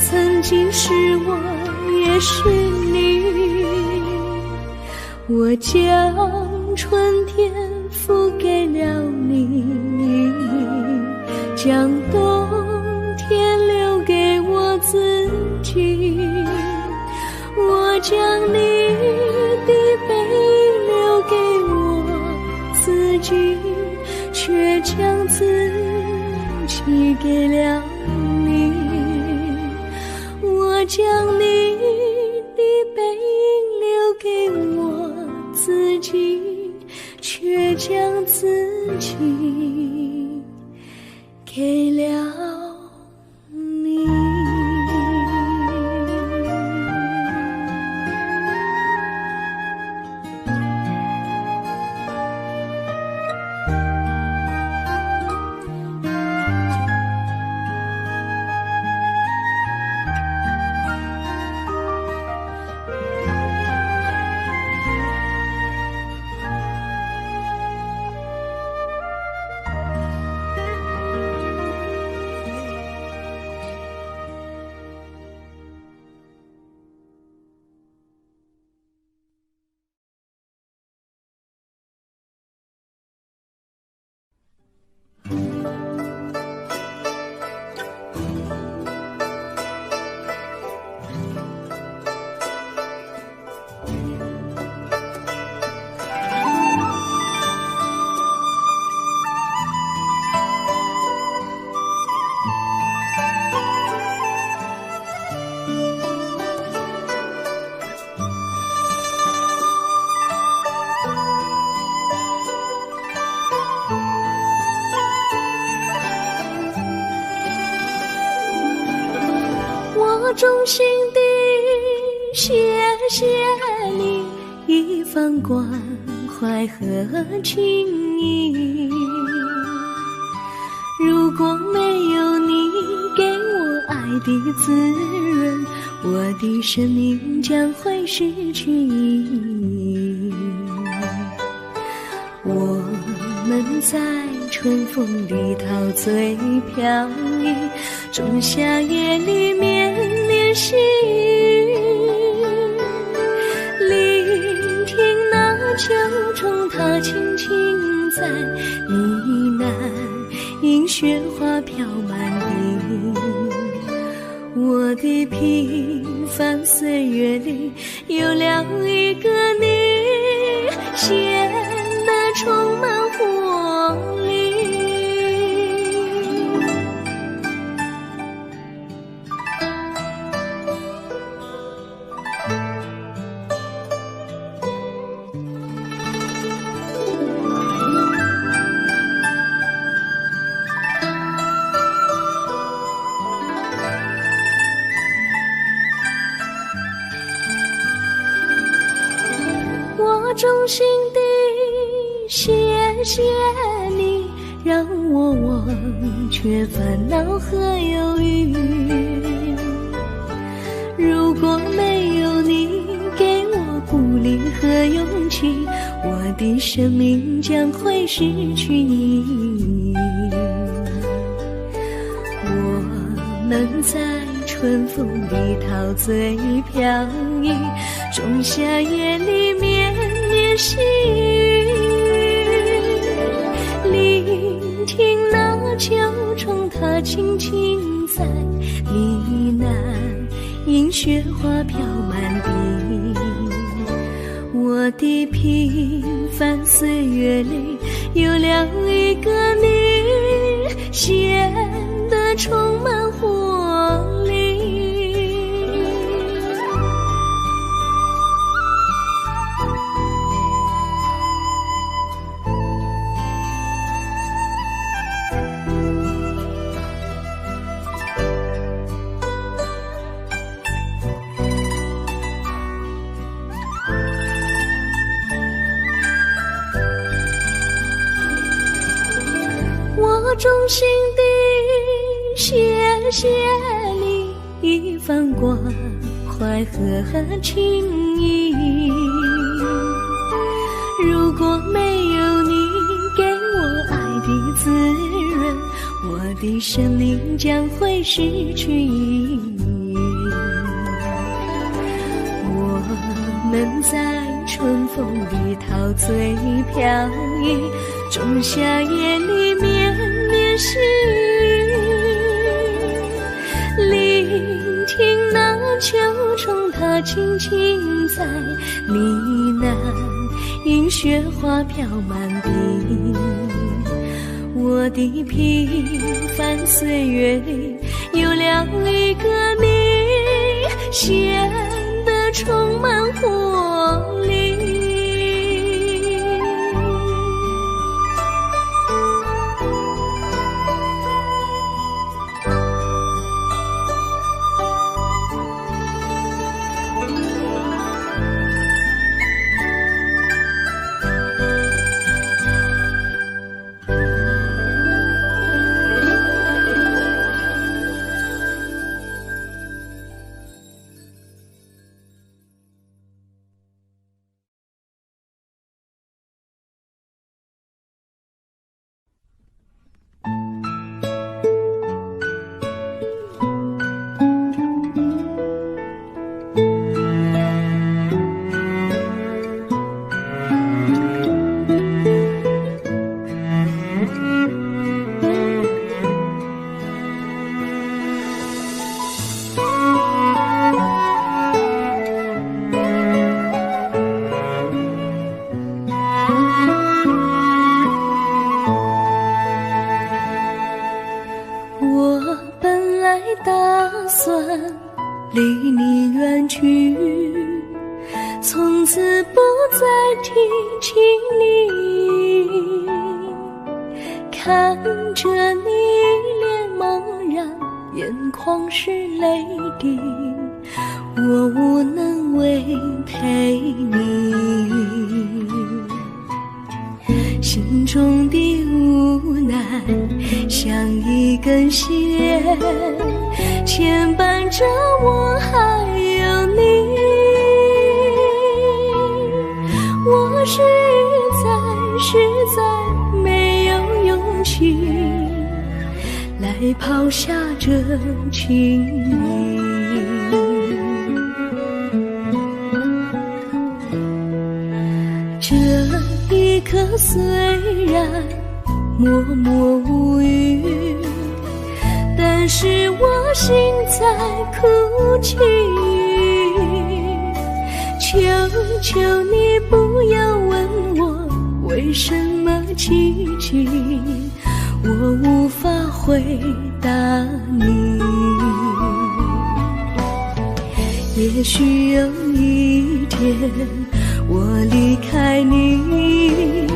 曾经是我也是你。我将春天付给了你，将冬天留给我自己。我将你的背影留给我自己，却将自己给了你。我将你的背影留给我自己，却将自己给了你。我衷心地谢谢你一番关怀和情谊，如果没有你给我爱的滋润，我的生命将会失去意义。我们在春风里陶醉飘逸，仲夏夜里绵绵细雨，聆听那秋虫它轻轻在呢喃，因雪花飘满地。我的平凡岁月里有了一个你，显得充满活力。我衷心地谢谢你，让我忘却烦恼和忧郁。如果没有你给我鼓励和勇气，我的生命将会失去意义。我们在春风里陶醉飘逸，仲夏夜里绵绵细雨，聆听那秋虫它轻轻在呢喃，迎雪花飘满地。我的平凡岁月里有了一个你，显得充满活力。我衷心地谢谢你一番关怀和情谊，如果没有你给我爱的滋润，我的生命将会失去意义。我们在春风里陶醉飘逸，仲夏夜里绵绵细雨，聆听那秋虫它轻轻在呢喃，迎雪花飘满地。我的平凡岁月里有了一个你，显得充满活力。离你远去，从此不再提起你，看着你脸茫然，眼眶是泪滴，我无能为陪你，心中的无奈像一根线牵绊着我还有你，我实在没有勇气来抛下这情谊。这一刻虽然默默无语，但是我心在哭泣，求求你不要问我为什么寂静，我无法回答你。也许有一天我离开你，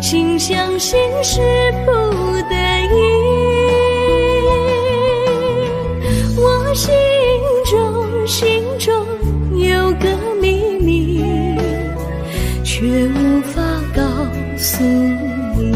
心相信是不得已，我心中有个秘密，却无法告诉你。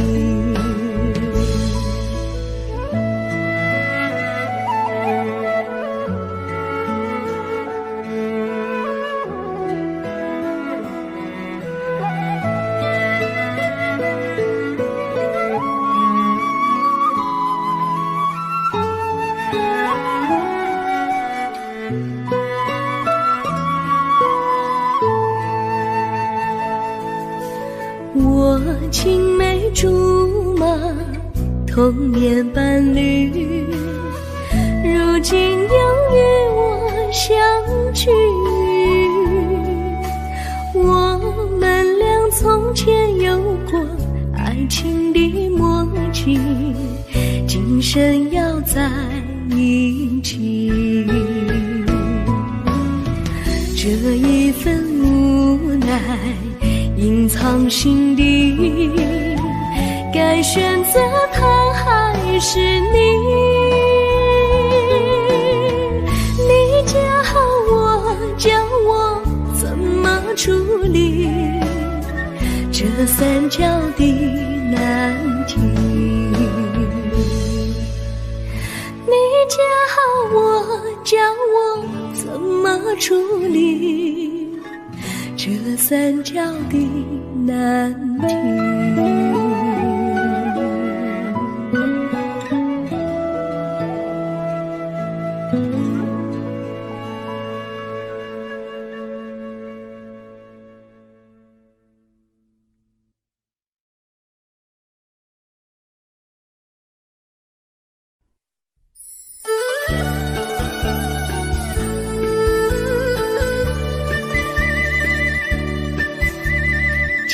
我青梅竹马，童年伴侣，如今又与我相聚。我们俩从前有过爱情的默契，今生要在一起。这一份无奈隐藏心底，该选择他还是你？你教我，教我怎么处理这三角的难题。你教我，教我怎么处理这三角的难题。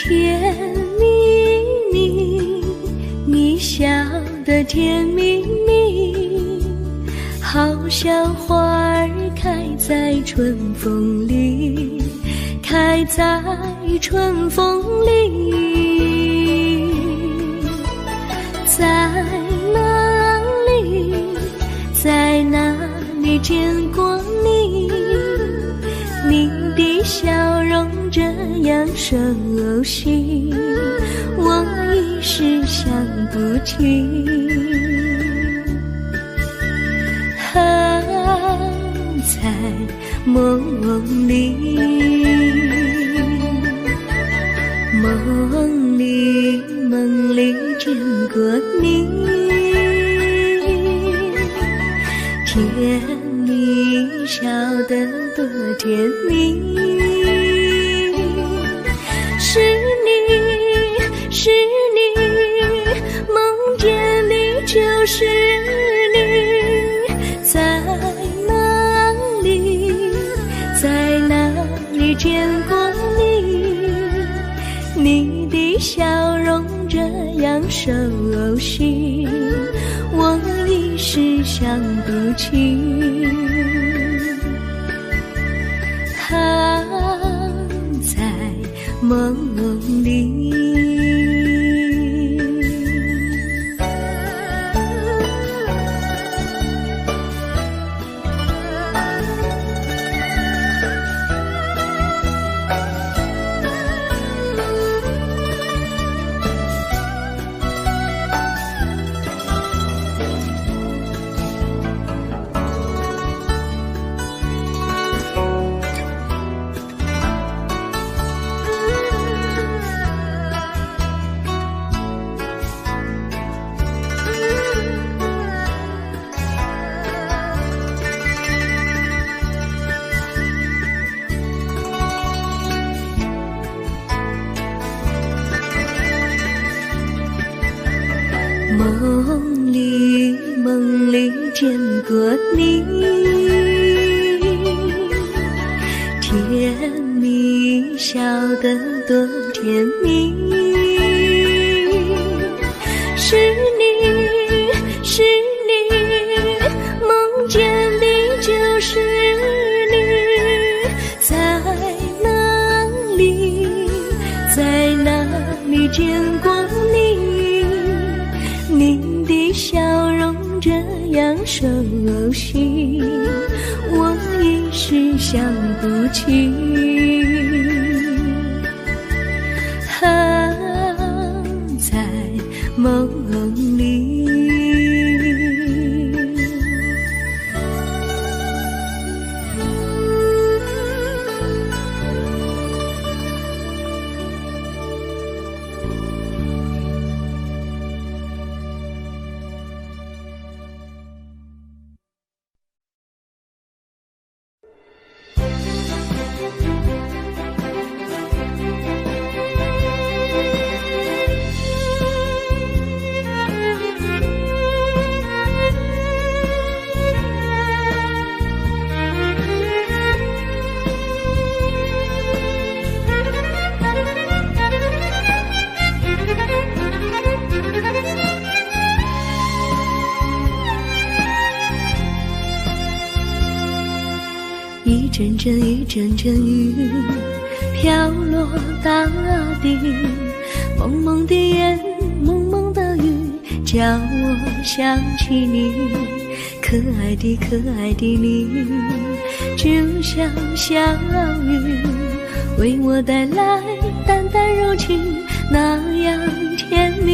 甜蜜蜜，你笑得甜蜜蜜，好像花儿开在春风里，开在春风里。在哪里，在哪里见过你？你的笑容这样熟悉，我一时想不起。在梦里，梦里见过你，甜蜜笑得多甜蜜。是你，是你，梦见你就是你。在哪里，在哪里见过你？你的笑容这样熟悉，我一时想不起。在梦里。梦里见过你，甜蜜笑得多甜蜜。是你，是你，梦见的就是你。在哪里，在哪里见过你？你的笑容这样熟悉，我一时想不起。在梦里。一阵阵一阵阵雨飘落大地，蒙蒙的眼，蒙蒙的雨，叫我想起你，可爱的可爱的你，就像小雨，为我带来淡淡柔情，那样甜蜜。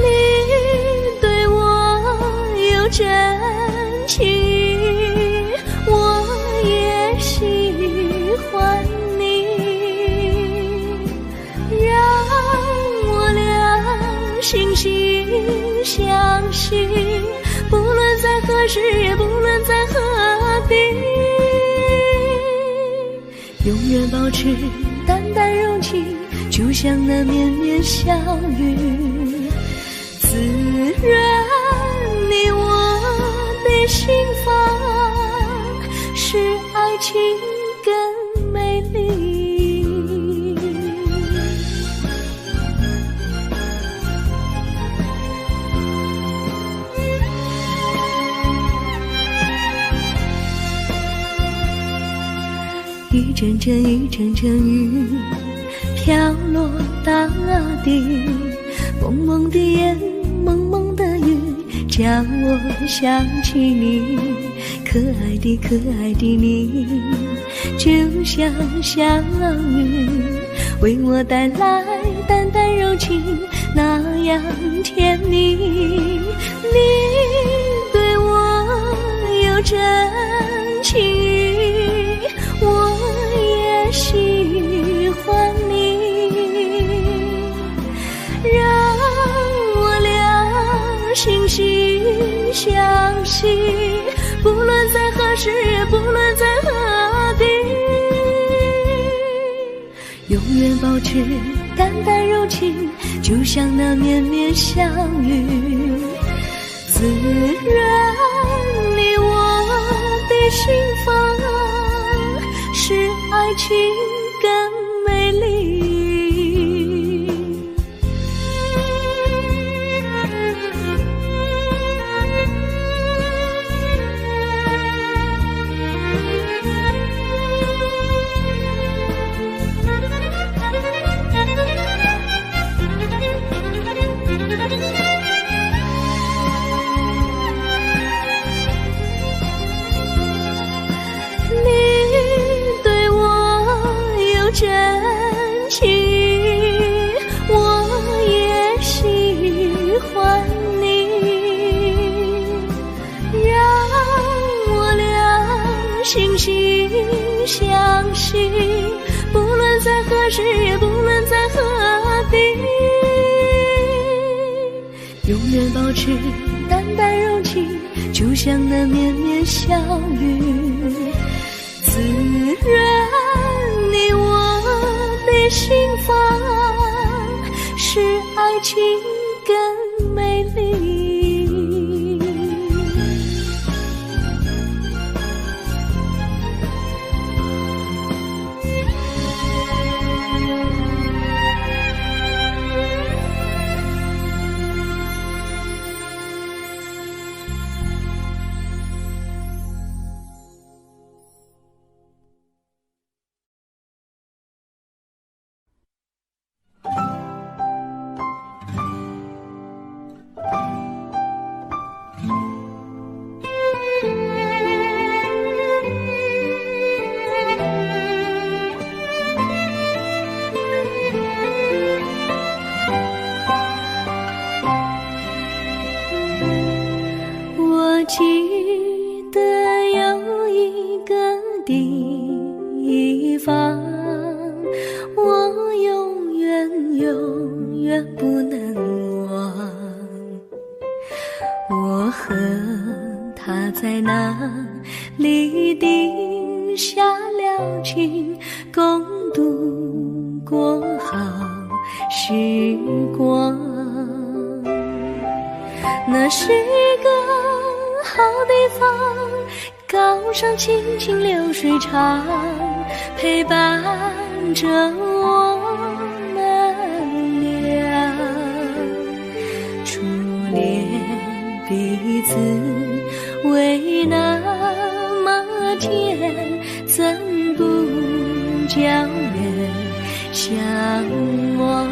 你对我有真情，我也喜欢你，让我俩惺惺相惜，不论在何时，也不论在何地，永远保持淡淡柔情，就像那绵绵小雨，滋润你我的心房，使爱情更美丽。一阵阵一阵阵雨飘落大地，蒙蒙的眼，蒙蒙的雨，叫我想起你，可爱的可爱的你，就像小雨，为我带来淡淡柔情，那样甜蜜。你对我有真情，我也喜欢你，让我俩惺惺相惜，不论在何时，也不论在何地，永远保持淡淡柔情，就像那绵绵小雨，滋润你我的心房，使爱情更美丽。真情，我也喜欢你，让我俩惺惺相惜，不论在何时，也不论在何地，永远保持淡淡柔情，就像那绵绵小雨，滋润你我的心房，使爱情更美丽。记得有一个地方，我永远永远不能忘。我和他在那里定下了情，共度过好时光。那是一个好地方，高山清清流水长，陪伴着我们俩。初恋彼此为那么天，怎不叫人向往？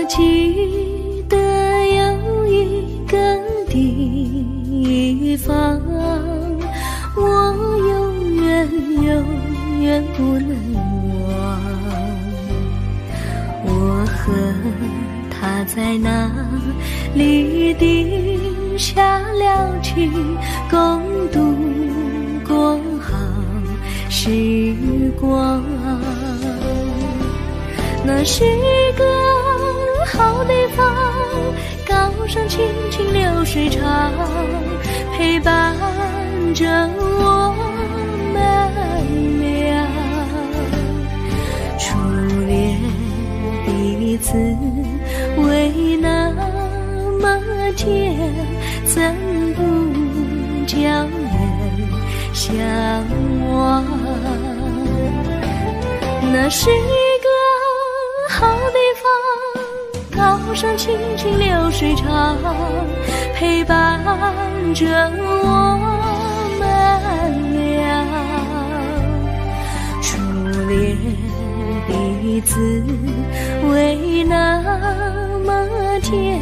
记得有一个地方，我永远不能忘。我和他在那里定下了情，共度过好时光。那是个好地方，高山青青流水长，陪伴着我们俩。初恋彼此为那么甜，怎不叫人向往？那是一个好地方，高山青青流水长，陪伴着我们俩。初恋彼此为那么甜，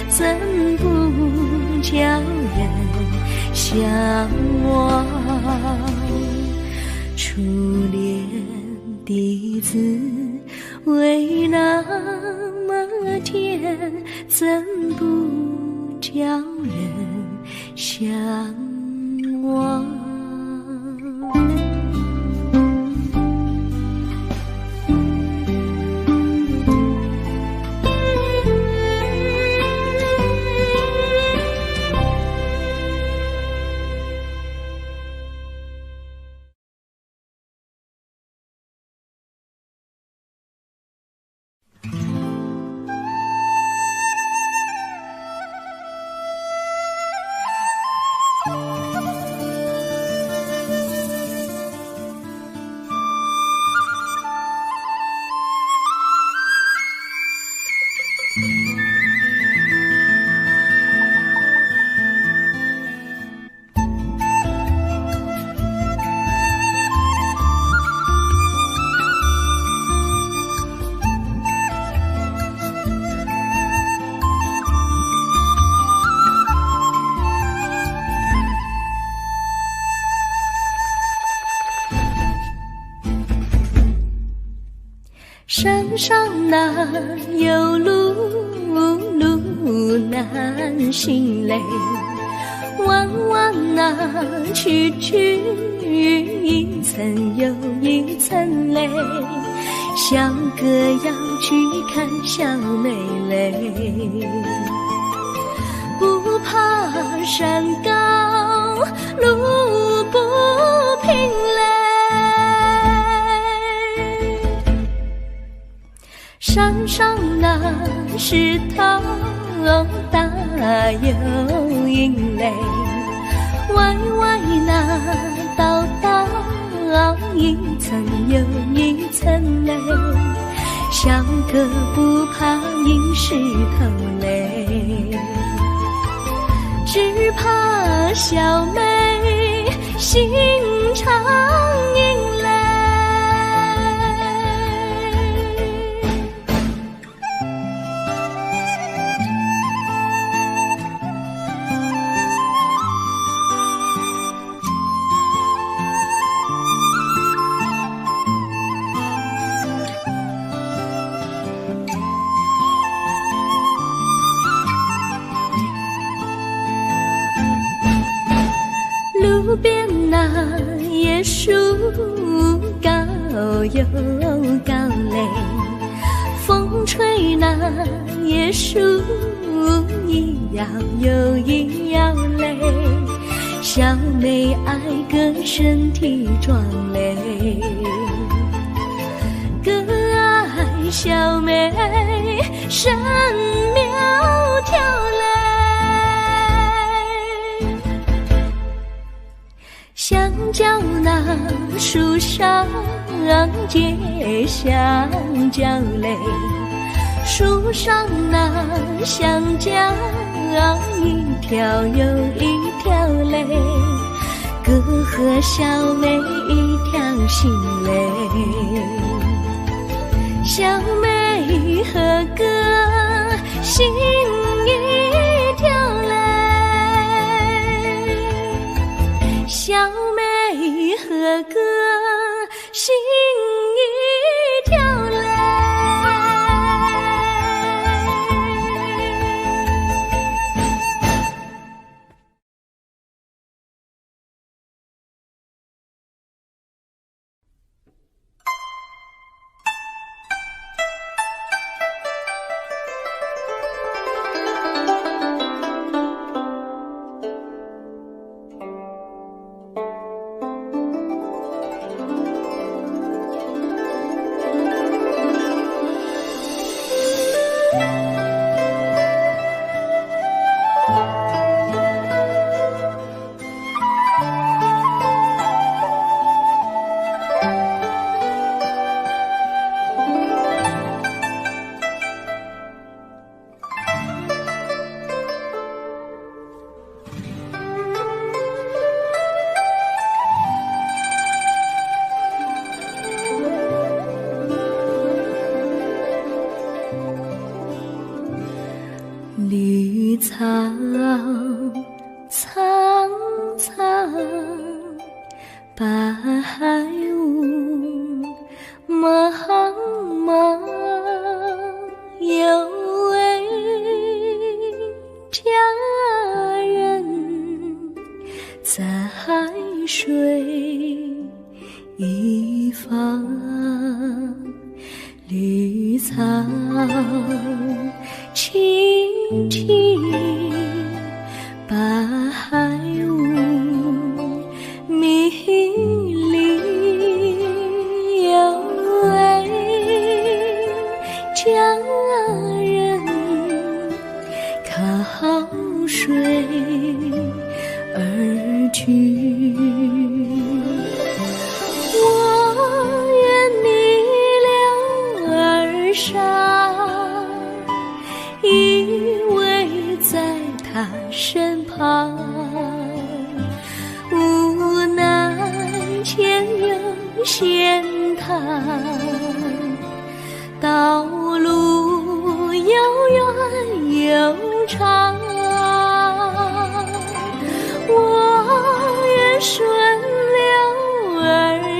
怎不叫人向往？初恋彼此为那么甜，怎不叫人向往？山上哪有路难行嘞，弯弯哪曲一层又一层嘞，小哥要去看小妹嘞，不怕山高路不平嘞，山上那石头大又硬嘞，歪歪那道一层又一层嘞，小哥不怕硬石头嘞，只怕小妹心肠硬嘞。路边那椰树高又高嘞，风吹那椰树一摇又一摇嘞，小小妹爱个身体壮嘞，个爱小妹身苗条嘞。香蕉那树上结香蕉嘞，树上那香蕉一条又一条嘞，哥和小妹一条心嘞，小妹和哥心一条嘞，小妹和哥心一条嘞。绿草苍苍，白雾茫茫，有位佳人在水一方，绿草青青，白雾迷离，有位佳人靠水而居。我愿你了儿伤，依偎在他身旁，无奈前有险滩，道路又远又长，我愿顺流而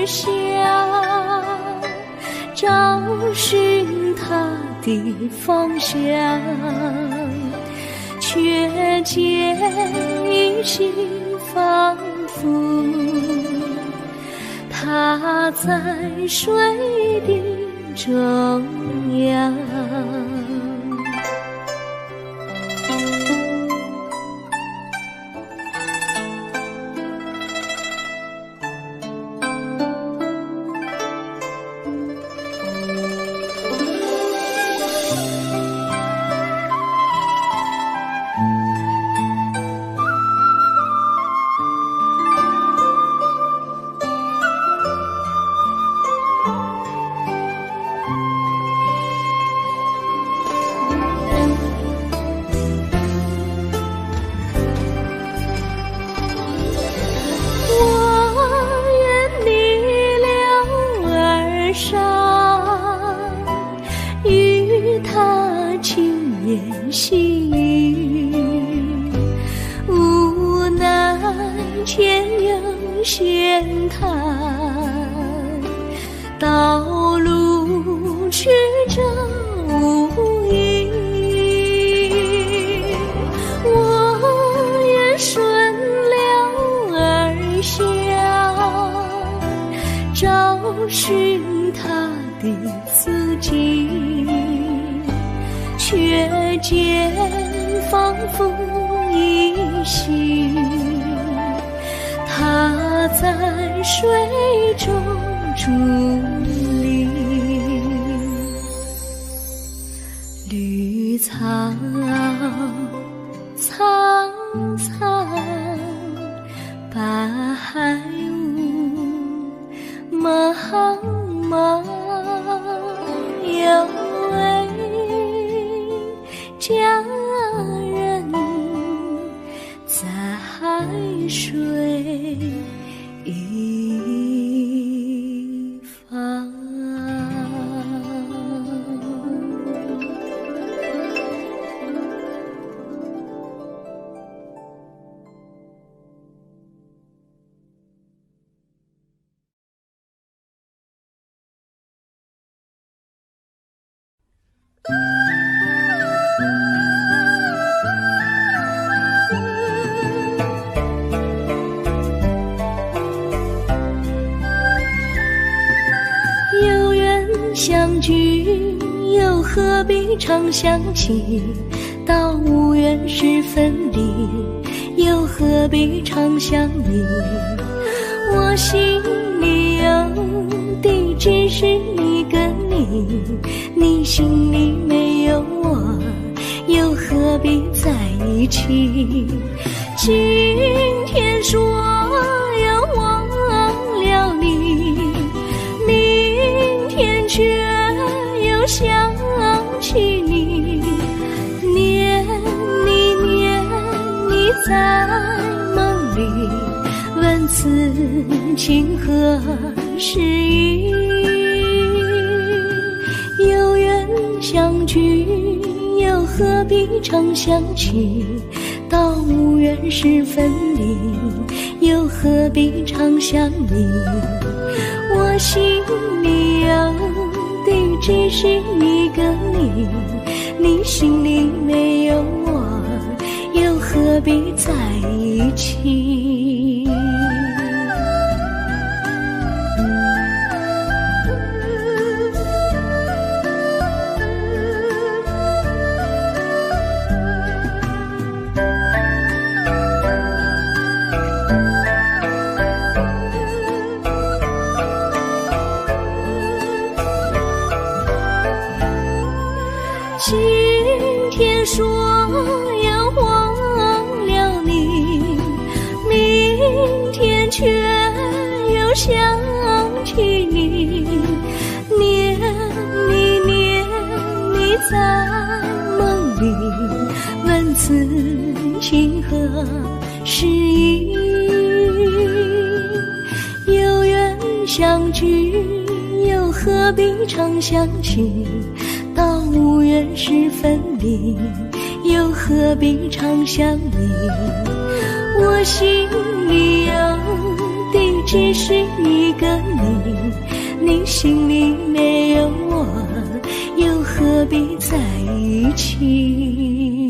下，找寻他的方向，却见一心仿佛他在水的中央。与他轻言细语，无奈前有险滩，道路曲折无依，我愿顺流而下，找寻他的自己，却见仿佛依稀它在水中伫立，绿草苍苍，白雾茫茫，有位佳人在海水一方。有缘相聚，又何必常想起？到无缘时分离，又何必常想你？我心里有的只是一个你，你心里没有我，又何必在一起？今天说要忘了你，明天却又想起你，念你在梦里，问此情何时已？有缘相聚，又何必常想起？到无缘时分离，又何必常想你？我心里有的只是一个你，你心里没有我，又何必在一起？今天说要忘了你，明天却又想起你，念你在梦里，问此情何时已？有缘相聚，又何必常想起？到无缘时分离，又何必常想你？我心里有的只是一个你，你心里没有我，又何必在一起？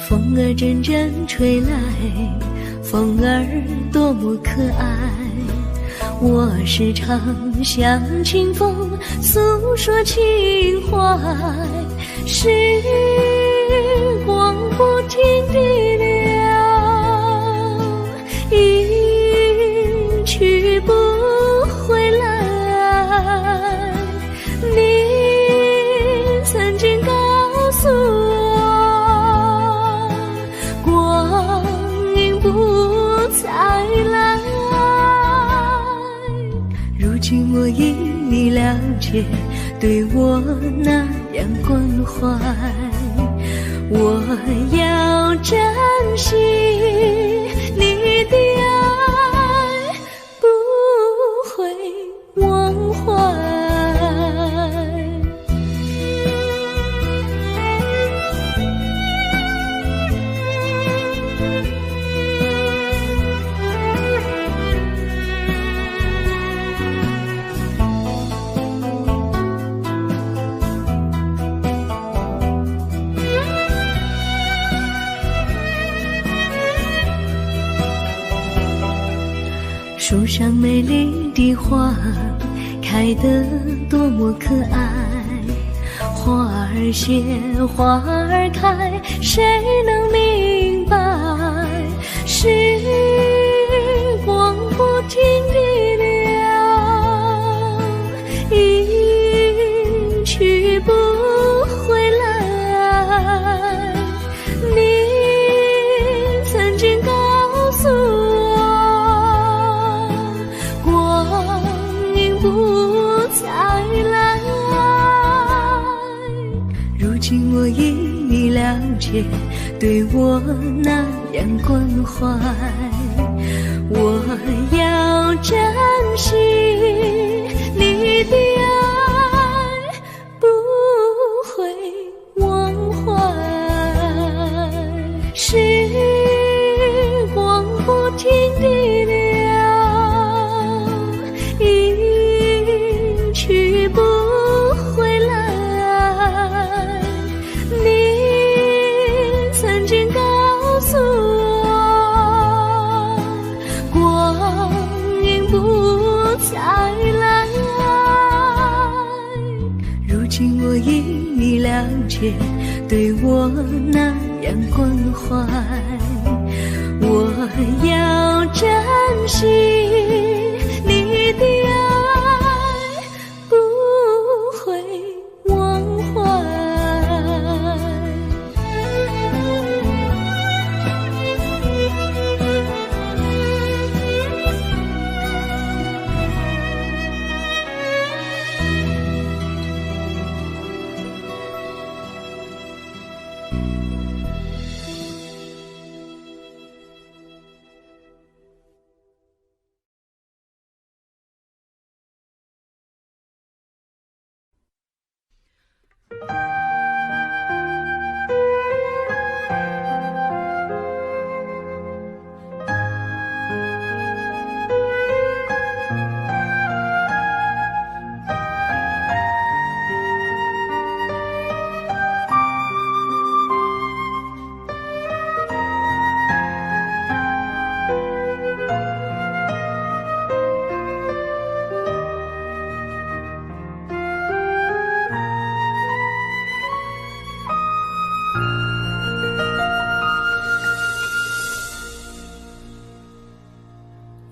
风儿阵阵吹来，风儿多么可爱。我时常向清风诉说情怀，时光不停地流，一去不回来。你曾经告诉我，光阴不再来。如今我因你了解，对我那样关怀，我要珍惜你的爱，不会忘怀。树上美丽的花开得多么可爱，花儿谢，花儿开，谁能明白？时光不停地流，一去不回来。你曾经告诉我，光阴不再来。如今我已了解，对我那样关怀，我要珍惜你的爱，不会忘怀。时光不停地流，一去不回来。你曾经告诉我，光阴不再来。如今我已了解，对我那样关怀，我要珍惜你的爱，不会忘怀。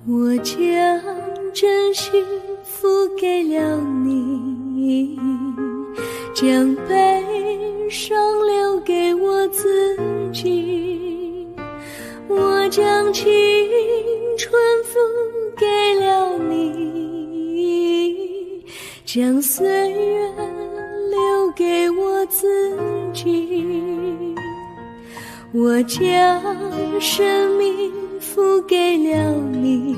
我将真心付给了你，将悲伤留给我自己。我将青春付给了你，将岁月留给我自己。我将生命付给了你，